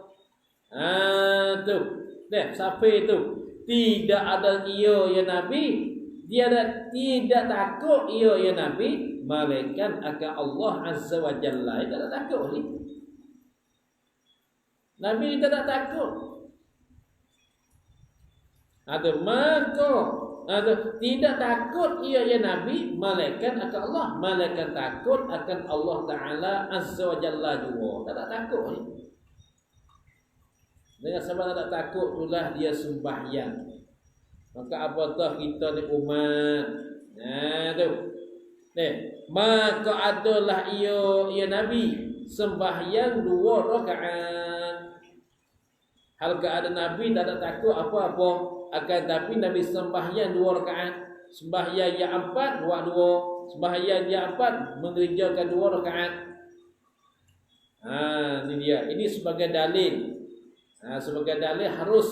Tu. Deh, safir tu. Tidak ada ia Nabi, dia tidak takut ia Nabi, malaikat akan Allah Azza wa Jalla. Dia tak takut ni. Nabi tidak takut. Tidak takut ia Nabi, malaikat akan Allah. Malaikat takut akan Allah Taala Azza wa Jalla juga. Tak takut ni. Dengan sebab tak takut itulah dia sembahyang. Maka apatah kita ni umat. Tu. Maka adalah ia Nabi sembahyang 2 rakaat. Hal keadaan Nabi tak ada takut apa-apa, akan tapi Nabi sembahyang 2 rakaat. Sembahyang yang 4 buat 2, sembahyang yang 4 mengerjakan 2 rakaat. Ini dia. Ini sebagai dalil. Sebagai dalil harus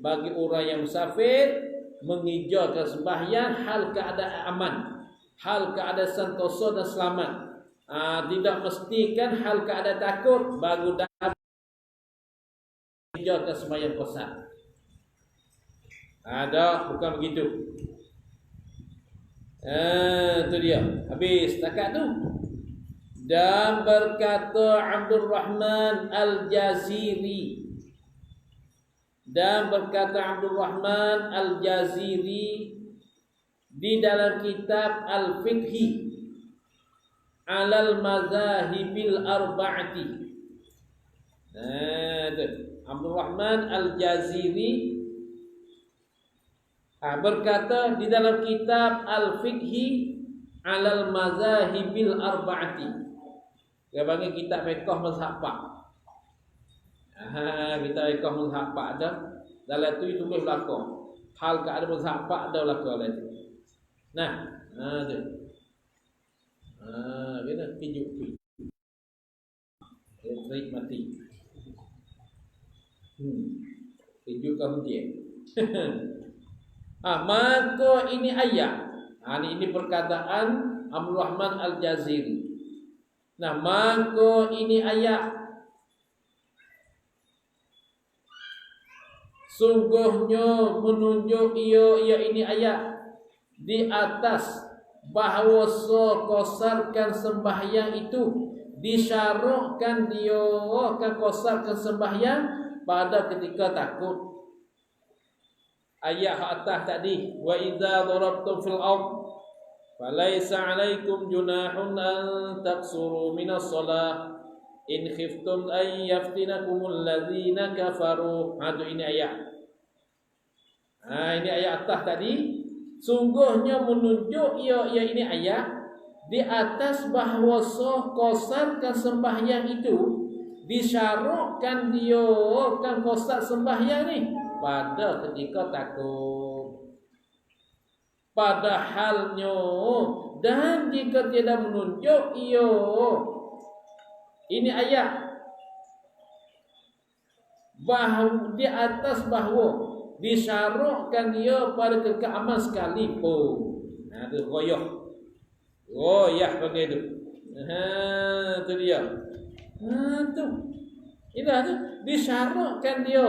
bagi orang yang musafir mengerjakan sembahyang hal keadaan aman, hal keadaan sentosa dan selamat. Tidak mestikan hal keadaan takut baru dapat mengerjakan sembahyang qasar. Bukan begitu. Itu dia. Habis takat tu. Dan berkata Abdul Rahman Al-Jaziri, dan berkata Abdul Rahman Al-Jaziri di dalam kitab Al-Fiqhi Alal Mazahibil Arba'ati. Abdul Rahman Al-Jaziri berkata di dalam kitab Al-Fiqhi Alal Mazahibil Arba'ati. Dia panggil kitab fiqh mazhab 4. Kita ikut mazhab 4 ada. Dalam tu tulis belakang. Hal keadaan mazhab 4 ada belakang dalam tu. Tu. Kena tunjuk tu. Elektrik mati. Tunjukkan dia. Maka ini ayat. Ini perkataan Abdul Rahman Al-Jaziri. Maka ini ayat. Sungguhnya menunjuk ia ini ayat di atas bahawa kosarkan sembahyang itu disyaratkan dia akan kosarkan sembahyang pada ketika takut. Ayat atas tadi, wa idza darabtum fil ard falaisa alaikum junahun an taqsuru minas shalah in khiftum an yaftinakumul ladzina kafaru. Itu ini ayat. Ini ayat atas tadi. Sungguhnya menunjuk ia ini ayat di atas bahawa kosarkan sembahyang itu disyaratkan dia akan kosar sembahyang ni pada ketika takut. padahalnya, dan jika tidak menunjuk ia. Ini ayat bahawa di atas bahawa disyaratkan dia pada keaman sekalipun. Itu goyah panggil tu. Tu dia. Tu. Inilah tu disyaratkan dia.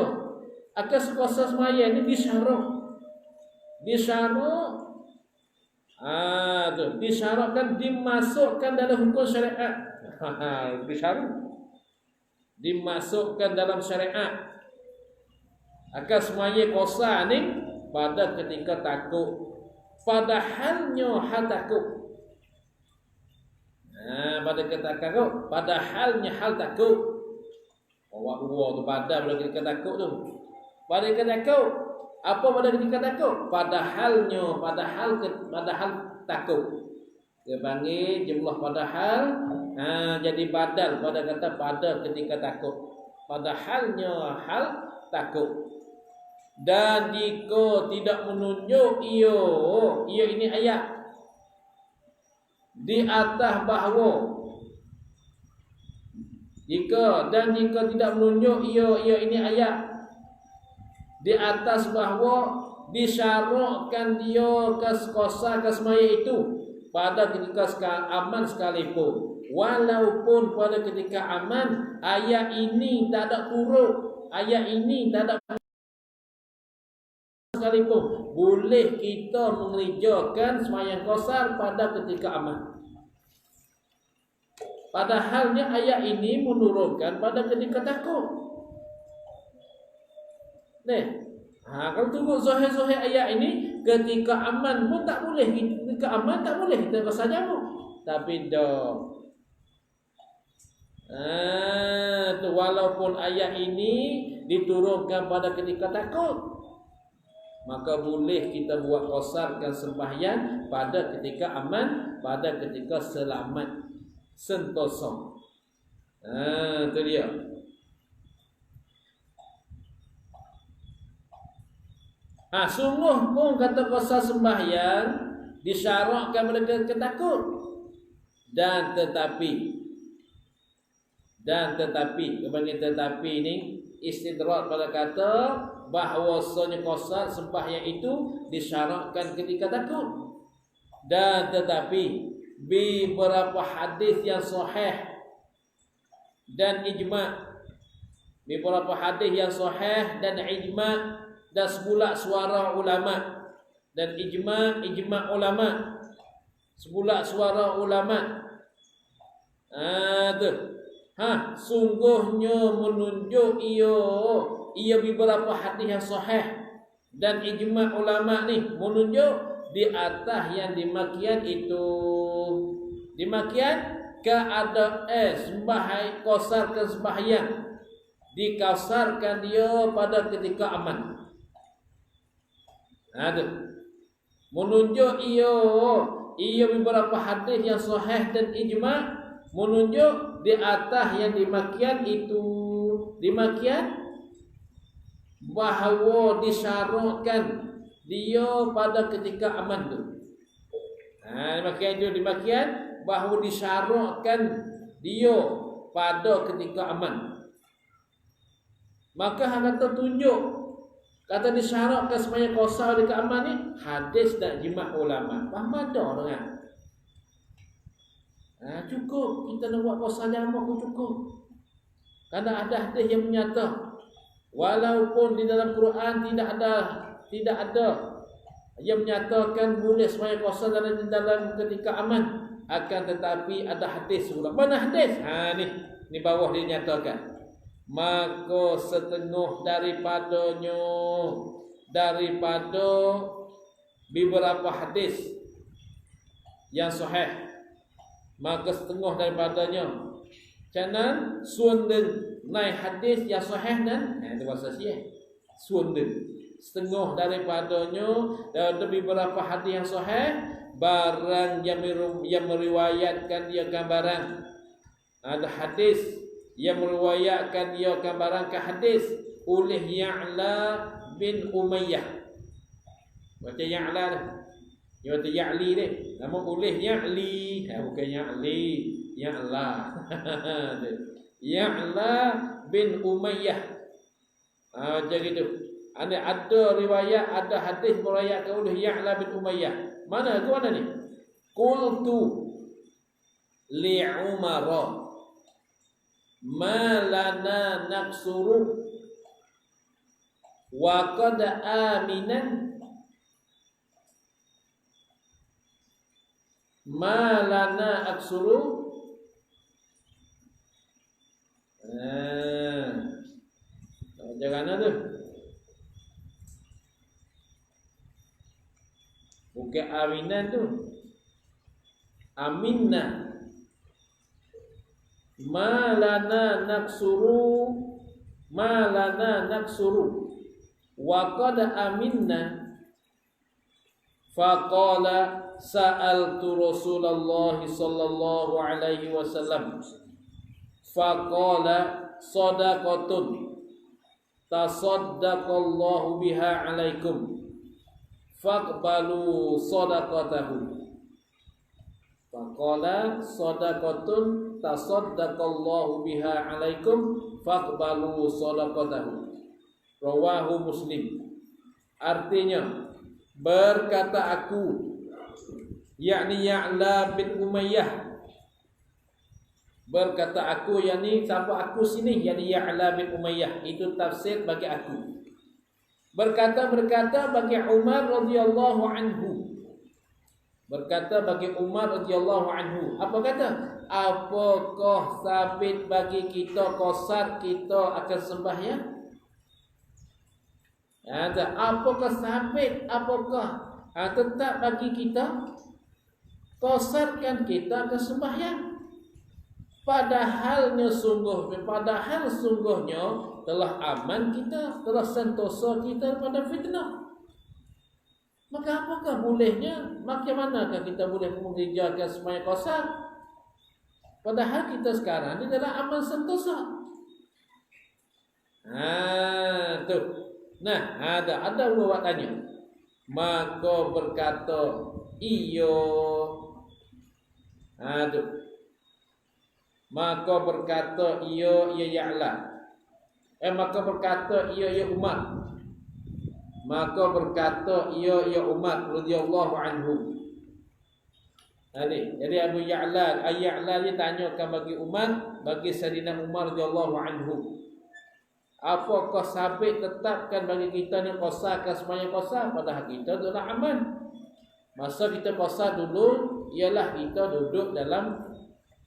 Akan sekuasa semaya ni disyarat. Tu disyaratkan dimasukkan dalam hukum syariat. Disyarat. Dimasukkan dalam syariat. Akan semuanya kosa ni pada ketika takut. Padahalnya hal takut. Pada ketika takut. Padahalnya hal takut. Awak dua tu pada ketika takut tu. Pada ketika takut. Apa pada ketika takut? Padahalnya. Padahal takut. Dia panggil jumlah padahal. Jadi badal pada kata pada ketika takut. Padahalnya hal takut. Dan jika tidak menunjuk ia ini ayat di atas bahawa jika tidak menunjuk ia ini ayat di atas bahawa disyaratkan dia kosa semaya itu pada ketika aman sekalipun, walaupun pada ketika aman ayat ini tak ada turut, ayat ini tak ada sekalipun, boleh kita mengerjakan sembahyang qasar pada ketika aman. Padahalnya ayat ini menurunkan pada ketika takut. Kalau tunggu zahir-zahir ayat ini ketika aman pun tak boleh, ketika aman tak boleh kita qasar jamu. Tapi dah. Walaupun ayat ini diturunkan pada ketika takut, maka boleh kita buat qasarkan sembahyang pada ketika aman, pada ketika selamat, sentosa. Itu dia. Sungguh pun kata qasar sembahyang disyaratkan pada ketika takut. Dan tetapi ni istidrak pada kata bahawasanya qasar sembahyang itu disyaratkan ketika takut. Dan tetapi beberapa hadis yang sahih dan ijma', beberapa hadis yang sahih dan ijma' dan sebulat suara ulama dan ijma' ulama, sebulat suara ulama, sungguhnya menunjuk ia beberapa hadis yang sahih dan ijma' ulama ni menunjuk di atas yang dimakian itu. Dimakian keadaan sembahyang qasarkan sembahyang dikasarkan dia pada ketika aman. Menunjuk ia beberapa hadis yang sahih dan ijma' menunjuk di atas yang dimakian itu. Dimakian bahawa disyaratkan dia pada ketika aman tu. Dimakian bahawa disyaratkan dia pada ketika aman. Maka hang kata tunjuk, kata disyaratkan sembahyang qasar dekat aman ni hadis dan ijma' ulama. Faham ada orang? Cukup kita nak buat qasar jamak pun cukup. Kerana ada hadis yang menyata walaupun di dalam Quran tidak ada yang menyatakan boleh sembahyang qasar dalam ketika aman, akan tetapi ada hadis pula. Mana hadis? Ni bawah dia nyatakan. Maka setengah daripada beberapa hadis yang sahih, maka setengah daripadanya canan sunden naik hadis yang sahih dan itu bahasa sahih sunden setengah daripadanya ada beberapa hadis yang sahih barang yang meriwayatkan dia kan barang ada hadis yang meriwayatkan dia kan barang ke hadis oleh Ya'la bin Umayyah. Baca Ya'la dah. Dia kata Ya'li dia. Nama boleh Ya'li. Bukan Ya'li. Ya'la. Ya'la bin Umayyah. Macam itu. Ada riwayat, ada hadis meriwayatkan oleh Ya'la bin Umayyah. Mana tu mana ni? Qultu li Umar ma lana naqsuru wa qad aminan ma lana aksuru. Jangan tu. Bukan aminan tu. Aminna. Ma lana naksuru. Ma lana naksuru. Wa qad aminna. Faqala sa'altu Rasulullah sallallahu alaihi wasallam. Faqala sadaqatun tasaddaqallahu biha alaikum faqbalu sadaqatahu. Faqala sadaqatun tasaddaqallahu biha alaikum faqbalu sadaqatahu. Rawahu Muslim. Artinya, berkata aku, yakni Ya'la bin Umayyah, berkata aku, yakni siapa aku sini, yakni Ya'la bin Umayyah. Itu tafsir bagi aku. Berkata bagi Umar radhiyallahu anhu. Berkata bagi Umar radhiyallahu anhu. Apa kata? Apakah sabit bagi kita qasar kita akan sembahyang? Apakah sabit? Apakah tetap bagi kita qasarkan kita akan sembahyang? Padahal sungguhnya telah aman kita, telah sentosa kita pada fitnah. Maka apakah bolehnya? Bagaimanakah kita boleh mengerjakan sembahyang qasar? Padahal kita sekarang ini adalah aman sentosa. Tu. Nah, ada orang tanya. Maka berkata, iyo. Tu. Maka berkata ia Ya'la. Maka berkata ia Umar. Maka berkata ia Umar radhiyallahu anhu. Jadi Abu Ya'la, Ya'la ditanyakan bagi Umar, bagi Sayyidina Umar radhiyallahu anhu. Apakah sabit tetapkan bagi kita ni qasar sembahyang qasar, padahal kita adalah aman. Masa kita qasar dulu ialah kita duduk dalam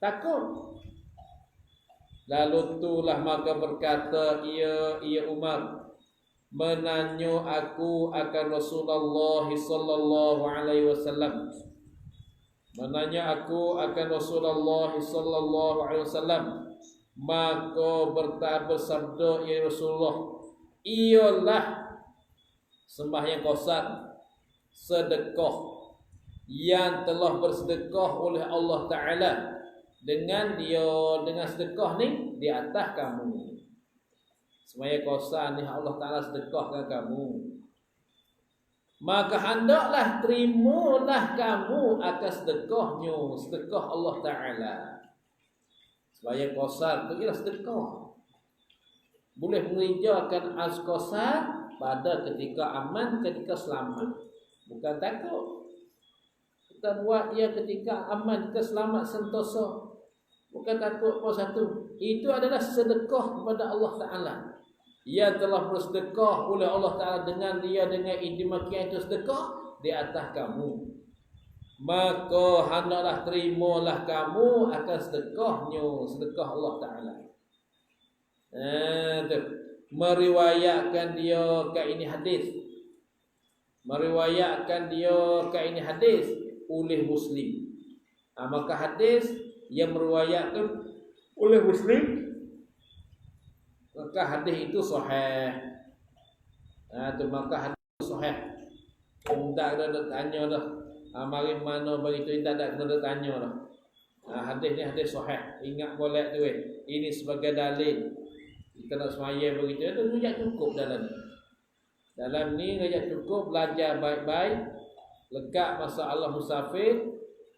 takut. Lalu itulah maka berkata ia Umar, menanya aku akan Rasulullah sallallahu alaihi wasallam. Menanya aku akan Rasulullah sallallahu alaihi wasallam. Maka bersabda ya Rasulullah, ialah sembahyang qasar sedekah yang telah bersedekah oleh Allah Ta'ala dengan sedekah ni di atas kamu. Semaya qasar ni Allah Ta'ala sedekahkan kamu. Maka hendaklah terimalah kamu akan sedekah Allah Ta'ala. Semaya qasar tu ialah sedekah. Boleh mengerjakan qasar pada ketika aman, ketika selamat. Bukan takut. Kita buat ia ketika aman, keselamat sentosa. Bukan takut apa satu. Itu adalah sedekah kepada Allah Ta'ala. Ia telah bersedekah oleh Allah Ta'ala dengan demikian itu sedekah di atas kamu. Maka hendaklah terimalah kamu akan sedekah Allah Ta'ala. Meriwayatkan dia ke ini hadis. Oleh Muslim. Maka hadis yang meriwayatkan oleh Muslim, maka hadis itu sahih. Maka hadis itu sahih. Tak ada tanya dah. Mari mana begitu tak ada kena tanya dah. Hadis ni hadis sahih. Ingat boleh tu ini sebagai dalil. Kita nak semaya begitu itu sudah cukup dalam ni. Dalam ni sudah cukup belajar baik-baik. Lekat masalah musafir,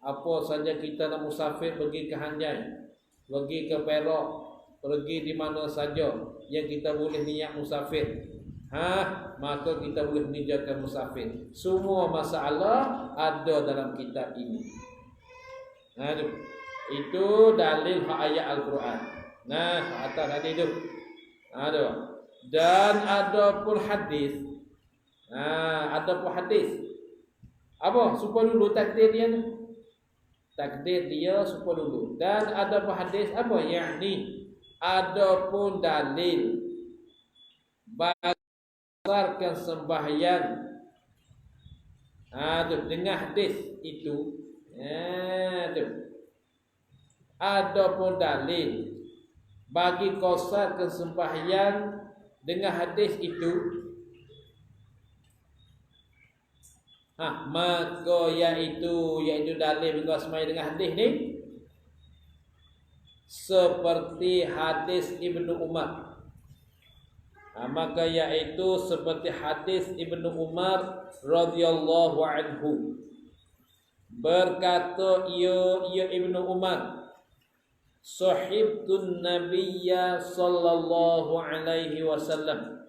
apa saja kita nak musafir pergi ke Hanjai, pergi ke Perak, pergi di mana saja yang kita boleh niat musafir. Maka kita boleh meninggalkan musafir. Semua masalah ada dalam kitab ini. Itu dalil ayat Al-Quran. Atas tadi itu. Dan ada pun hadis. Ada pun hadis. Apa? Supaya dulu takdir dia. Takdir dia supaya dulu. Dan ada pun hadis apa? Yakni ada pun dalil berdasarkan sembahyang. Dengan hadis itu. Ada pun dalil bagi kosarkan sembahyang dengan hadis itu. Maka iaitu dalil bagi sembahyang dengan hadis ni seperti hadis Ibnu Umar. Maka iaitu seperti hadis Ibnu Umar radhiyallahu anhu. Berkata ia Ibnu Umar, sahibtun nabiyya sallallahu alaihi wasallam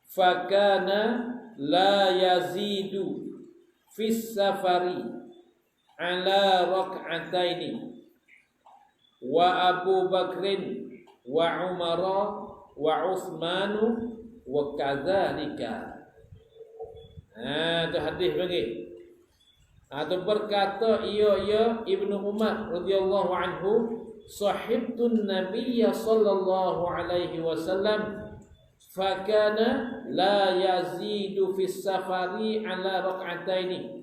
fakana la yazidu fis safari ala rak'ataini wa Abu Bakrin wa Umar wa Uthmanu wa kadzalika. Itu hadis bagi. Atau berkata ia Ibnu Umar radhiyallahu anhu, sahibtun nabiyya sallallahu alaihi wasallam fakana la yazidu fis safari ala rak'ataini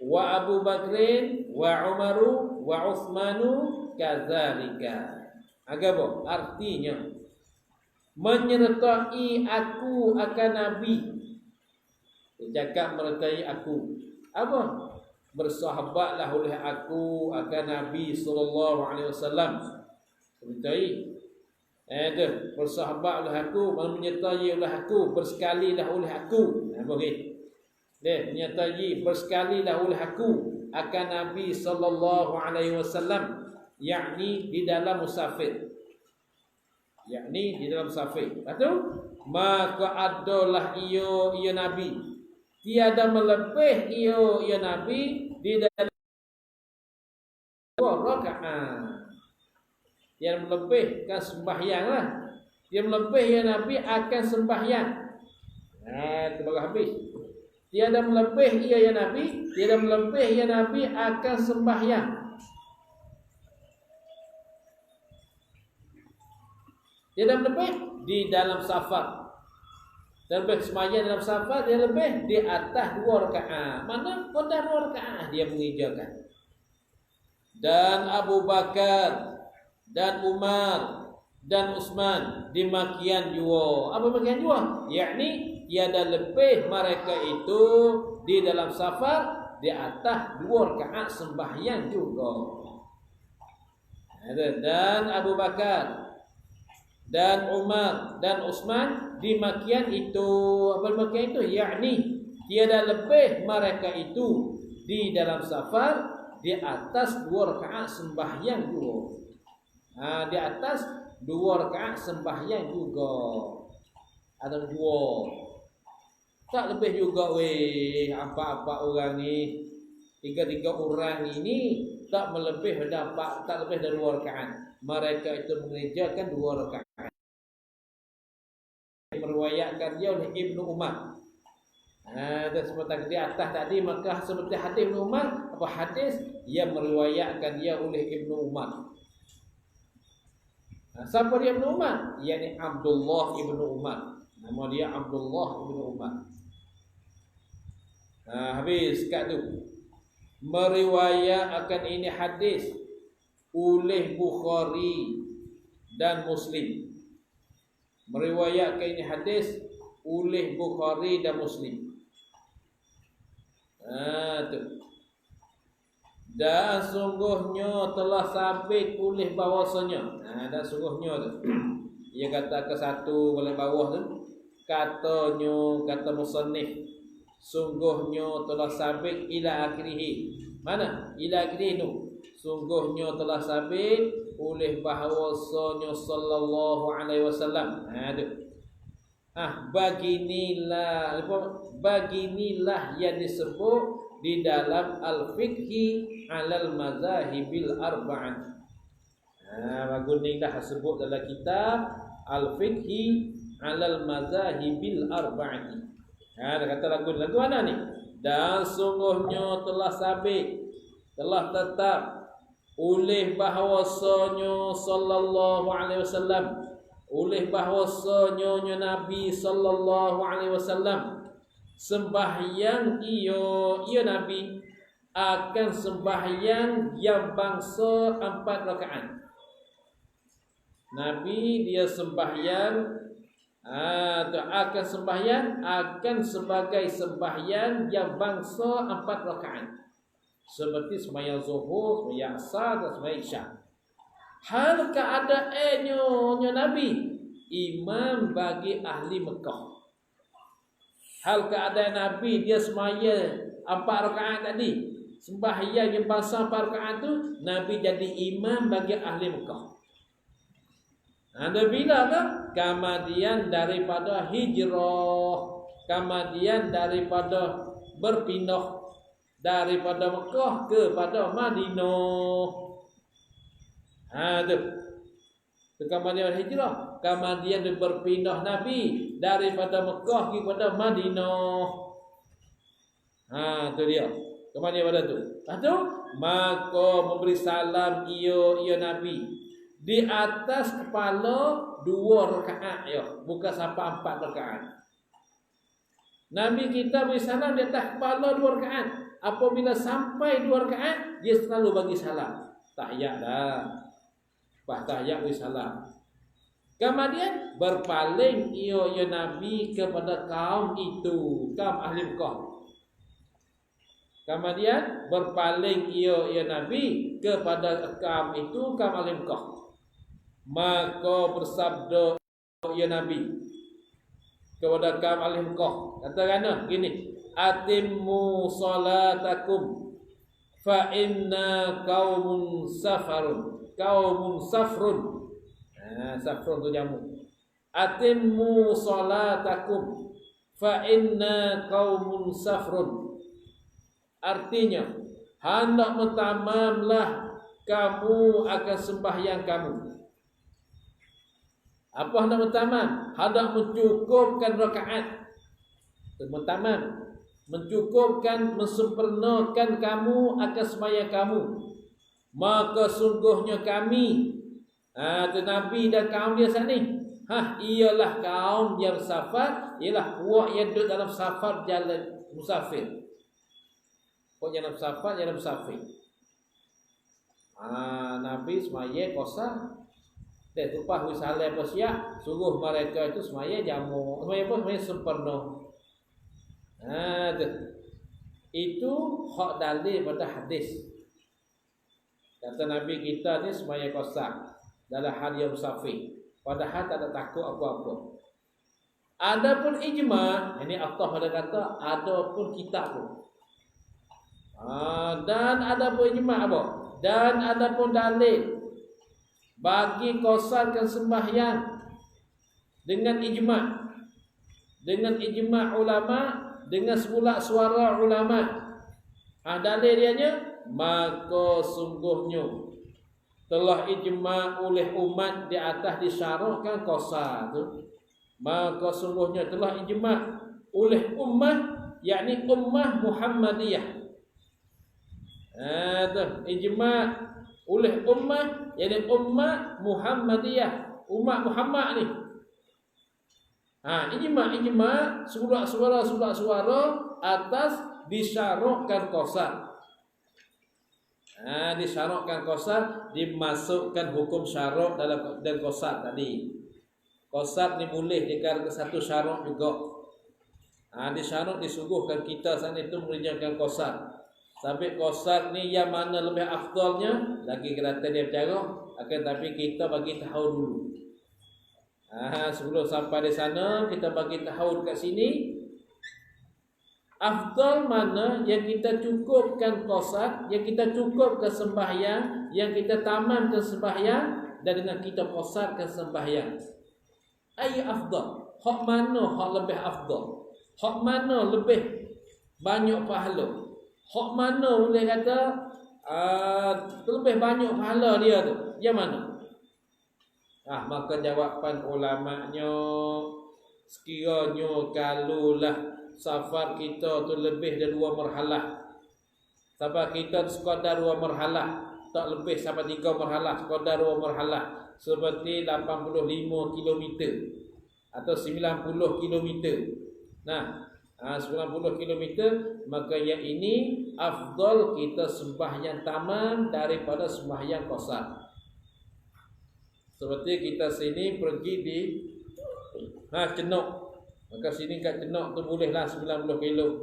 wa Abu Bakrin wa Umaru wa Uthmanu kadzalika. Apa artinya? Menyertai aku akan Nabi. Cakap menyertai aku. Apa? Bersahabatlah oleh aku akan Nabi sallallahu alaihi wasallam. Menyertai. Bersahabat oleh aku, menyertai oleh aku, bersekalilah oleh aku. Boleh. Menyertai bersekalilah oleh aku akan Nabi sallallahu alaihi wasallam, yakni di dalam musafir. Yakni di dalam musafir. Betul? Maka adalah ia Nabi. Tiada melebih ia Nabi di dalam rakaat. Yang melebihkan sembahyang lah. Yang melebih ya Nabi akan sembahyang. Itu baru habis. Tiada melebih ia ya Nabi. Tiada melebih ya Nabi akan sembahyang. Tiada melebih di dalam safar. Terlebih sembahyang dalam safar, dia lebih di atas 2 rakaat. Mana pada 2 rakaat dia mengerjakan. Dan Abu Bakar dan Umar dan Utsman dimakian jua. Apa makian jua? Yakni tiada lebih mereka itu di dalam safar di atas 2 rakaat sembahyang juga. Dan Abu Bakar dan Umar dan Utsman dimakian itu. Apa makian itu? Yakni tiada lebih mereka itu di dalam safar di atas 2 rakaat sembahyang juga. Di atas 2 rakaat sembahyang juga. Ada 2. Tak lebih juga apa-apa orang ni. 3 orang ini tak melebih dapat, tak lebih dari 2 rakaat. Mereka itu mengerjakan 2 rakaat. Meriwayatkan dia oleh Ibnu Umar. Dan seperti di atas tadi, maka seperti hadis Ibnu Umar, apa hadis yang meriwayatkan dia oleh Ibnu Umar. Siapa dia Ibnu Umar? Yakni Abdullah Ibnu Umar. Nama dia Abdullah Ibnu Umar. Habis kat tu. Meriwayatkan ini hadis oleh Bukhari dan Muslim. Meriwayatkan ini hadis oleh Bukhari dan Muslim. Tu. Dan sungguhnya telah sabit oleh bahwasanya. Dan sungguhnya tu. Ia kata ke satu oleh bawah tu. Katanya, kata musannif. sungguhnya telah sabit ila akhirih. Mana? Ila akhirih tu. Sungguhnya telah sabit oleh bahawasanya sallallahu alaihi wasallam. Beginilah yang disebut di dalam al-fiqhi alal mazahibil arba'ah. Beginilah disebut dalam kitab al-fiqhi alal mazahibil arba'ah. Dia kata lagu mana ni? Dan sungguhnya telah sabit, telah tetap oleh bahawasanya sallallahu alaihi wasallam, oleh bahawasanya Nabi sallallahu alaihi wasallam sembahyang ia Nabi akan sembahyang yang bangsa 4 rakaat. Nabi dia sembahyang akan sembahyang akan sebagai sembahyang yang bangsa 4 rakaat. Seperti sembahyang zuhur, sembahyang asar dan sembahyang isya. Hal keadaannya Nabi imam bagi ahli Mekah. Hal keadaan Nabi dia sembahyang 4 rakaat tadi, sembahyang yang bangsa 4 rakaat tu, Nabi jadi imam bagi ahli Mekah. Ada bila kan? Kemudian daripada hijrah, kemudian daripada berpindah daripada Mekah kepada Madinah. Ada. Kemudian hijrah, kemudian berpindah Nabi daripada Mekah kepada Madinah. Tu dia. Kemudian pada tu. Lepas maka memberi salam ia Nabi di atas kepala 2 rakaat ya, bukan sampai 4 rakaat. Nabi kita beri salam di atas kepala 2 rakaat. Apabila sampai 2 rakaat, dia selalu bagi salam. Tahiyat dah. Lepas tahiyat beri salam. Kemudian berpaling ia Nabi kepada kaum itu, kaum ahli Mekah. Kemudian berpaling ia Nabi kepada kaum itu, kaum ahli Mekah. Maka bersabda ya Nabi kepada kaum ahli Mekah, katakanlah gini, atimmu salatakum fa inna qaumun safrun. Safrun tu jamu. Atimmu salatakum fa inna qaumun safrun. Artinya hendak mentamamlah kamu akan sembahyang kamu. Apa hendak bertamam? Hendak mencukupkan rakaat. Bertamam, mencukupkan, mensempurnakan kamu akan sembahyang kamu. Maka sungguhnya kami, Nabi dan kaum dia saat ni, ialah kaum yang safar, ialah puak yang duduk dalam safar jalan musafir. Puak jalan safar, jalan musafir. Nabi sembahyang kosong. Dan tupah wisalah apa siap, suruh mereka itu semaya jamu, semaya apa, semaya sempurna. Itu hak dalil pada hadis. Kata Nabi kita ni semaya kosak dalam hal yang musafir, padahal tak ada takut apa-apa. Adapun ijma', ini Allah pada kata adapun kitab pun. Dan adapun ijma' apa? Dan adapun dalil bagi kosarkan sembahyang dengan ijma' ulama, dengan semula suara ulama. Dalil dianya, maka sungguhnya telah ijma' oleh umat di atas disyaratkan kosar tu. Maka sungguhnya telah ijma' oleh ummah, yakni ummah Muhammadiyah. Ijma' oleh ummah, yakni ummah Muhammadiyah, umat Muhammad ni. Ijma' suara atas disyaratkan qasar. Disyaratkan qasar, dimasukkan hukum syarat dalam dan qasar tadi. Qasar ni boleh dikarenakan satu syarat juga. Disyarat disuguhkan kita saat itu mengerjakan qasar. Tapi qasar ni yang mana lebih afdalnya lagi kata dia bercara, akan tapi kita bagi tahu dulu. Sebelum sampai di sana kita bagi tahu dekat sini Afdal mana yang kita cukupkan qasad, yang kita cukupkan sembahyang, yang kita tamatkan sembahyang dan dengan kita qasarkan sembahyang. Ay afdal. Hak mana hak lebih afdal? Hak mana lebih banyak pahala? Hak mana boleh kata lebih banyak pahala dia tu? Yang mana? Maka jawapan ulama'nya, sekiranya kalulah safar kita tu lebih dari 2 marhalah. Safar kita sekadar 2 marhalah, tak lebih sampai 3 marhalah, sekadar 2 marhalah, seperti 85 km atau 90 km. Nah, 90 km, maka yang ini afdal kita sembahyang tamam daripada sembahyang qasar. Seperti kita sini pergi di Cenok. Maka sini kat Cenok tu bolehlah 90 kilo.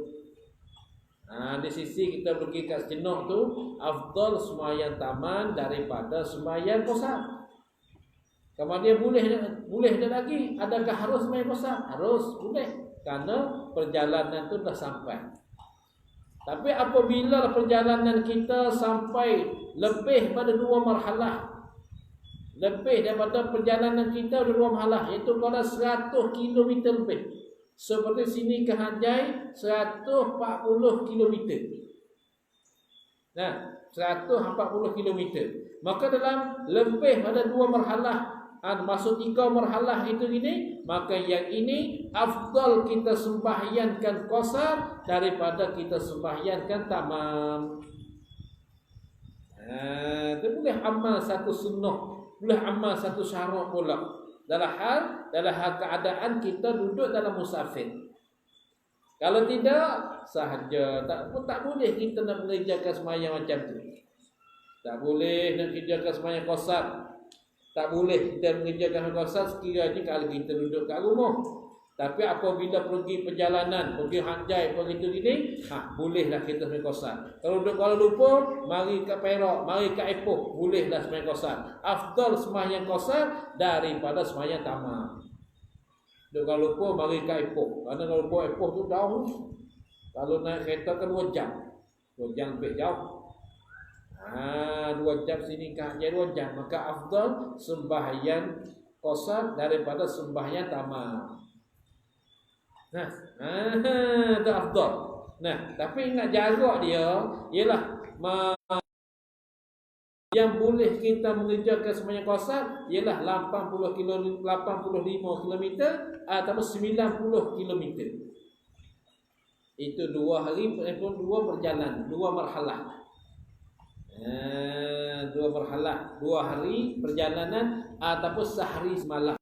Di sisi kita pergi kat Cenok tu afdal sembahyang taman daripada sembahyang qasar. Kemudian boleh dah lagi. Adakah harus sembahyang qasar? Harus, boleh. Karena perjalanan tu dah sampai. Tapi apabila perjalanan kita sampai lebih pada 2 marhalah, lebih daripada perjalanan kita 2 marhalah, iaitu pada 100 km lebih. Seperti sini ke Hanjai 140 km. Nah, 140 km. Maka dalam lebih pada 2 marhalah, masuk 3 marhalah itu ini, maka yang ini afdal kita sembahyangkan qasar daripada kita sembahyangkan tamam. Itu boleh amal satu sunnah, boleh amal satu syarat pula. Dalam hal keadaan kita duduk dalam musafir. Kalau tidak, sahaja tak boleh kita nak mengerjakan sembahyang macam tu. Tak boleh nak kerjakan sembahyang qasar. Tak boleh kita mengerjakan qasar sekiranya kalau kita duduk kat rumah. Tapi apabila pergi perjalanan, pergi Hanjai, pergi itu gini, bolehlah kita sembahyang qasar. Kalau duduk Kuala Lumpur, mari ke Perak, mari ke Ipoh, bolehlah sembahyang qasar. Afdal sembahyang qasar daripada sembahyang tamam. Duduk Kuala Lumpur, mari ke Ipoh. Kerana Kuala Lumpur, Ipoh tu jauh. Kalau naik kereta kan 2 jam. 2 jam lebih jauh. 2 jam sini ke Hanjai 2 jam. Maka afdal sembahyang qasar daripada sembahyang tamam. Nah, itu afdal. Nah, tapi ingat jarak dia ialah yang boleh kita mengerjakan sembahyang qasar ialah 85 km atau 90 km. Itu 2 hari ataupun 2 perjalanan, 2 marhalah. 2 marhalah, 2 hari perjalanan ataupun sehari semalam.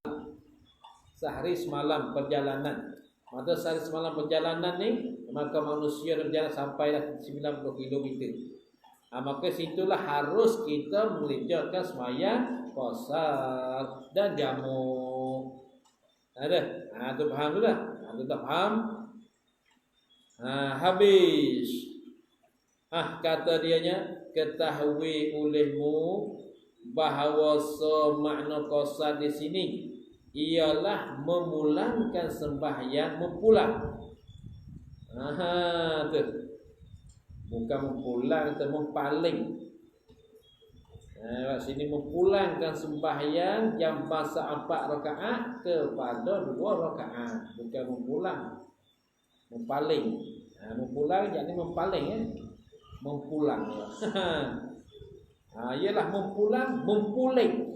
Sehari semalam perjalanan. Maka sehari semalam perjalanan ni, maka manusia berjalan sampailah 90 km. Maka situlah harus kita mengerjakan sembahyang qasar dan jamu. Ada? Tu faham tu dah? Tu tak faham? Habis. Kata dianya, ketahui olehmu bahawa makna qasar di sini ialah memulangkan sembahyang, mempulang. Tu. Bukan mempulang, atau mempaling. Sini mempulangkan sembahyang yang masa 4 rakaat kepada 2 rakaat. Bukan mempulang, mempaling. Mempulang jadi mempaling ya. Mempulang ya. Ialah mempulang, mempuling.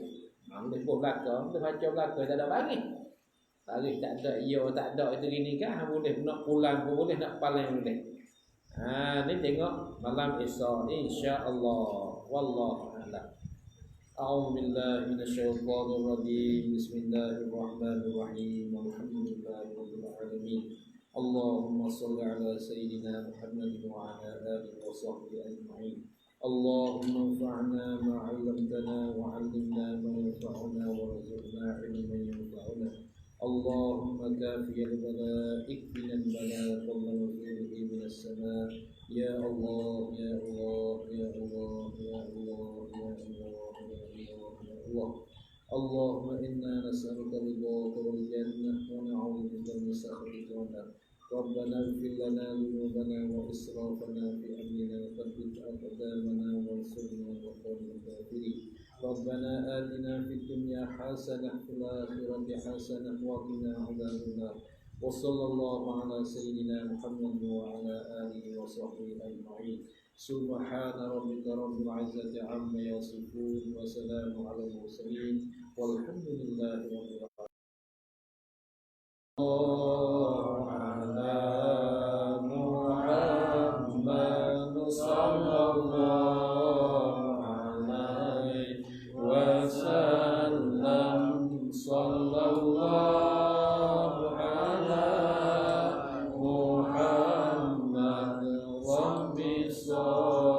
Boleh buat belakang, boleh baca belakang, tak ada bagi. Bagi tak ada, tak ada itu gini kan, boleh nak pulang pun boleh, nak paling boleh. Ni tengok malam esok insya-Allah. Wallahu a'lam. A'udzu billahi minasyaitonir rajim. Bismillahirrahmanirrahim. Alhamdulillahirabbil alamin. Allahumma shalli ala sayyidina Muhammadin wa ala alihi wa sahbihi ajma'in. اللهم انفعنا ما علمتنا وعلمنا ما ينفعنا وارزقنا علما ينفعنا. اللهم كافي البلاء اكفنا البلاء قبل نزوله من السماء. يا الله يا الله يا الله يا الله يا الله يا الله يا الله. اللهم إنا نسألك رضاك والجنة ونعوذ بك من سخطك والنار. ربنا اغفر لنا ذنوبنا وإسرافنا في أمرنا وثبت أقدامنا وانصرنا على القوم الكافرين ربنا آتنا في الدنيا حسنة وفي الآخرة حسنة وقنا عذاب النار وصلى الله على سيدنا محمد وعلى آله وصحبه أجمعين سبحان ربك رب العزة عما يصفون وسلام على المرسلين والحمد لله رب العالمين. على محمد صلى الله عليه وسلم صلى الله على محمد رب صل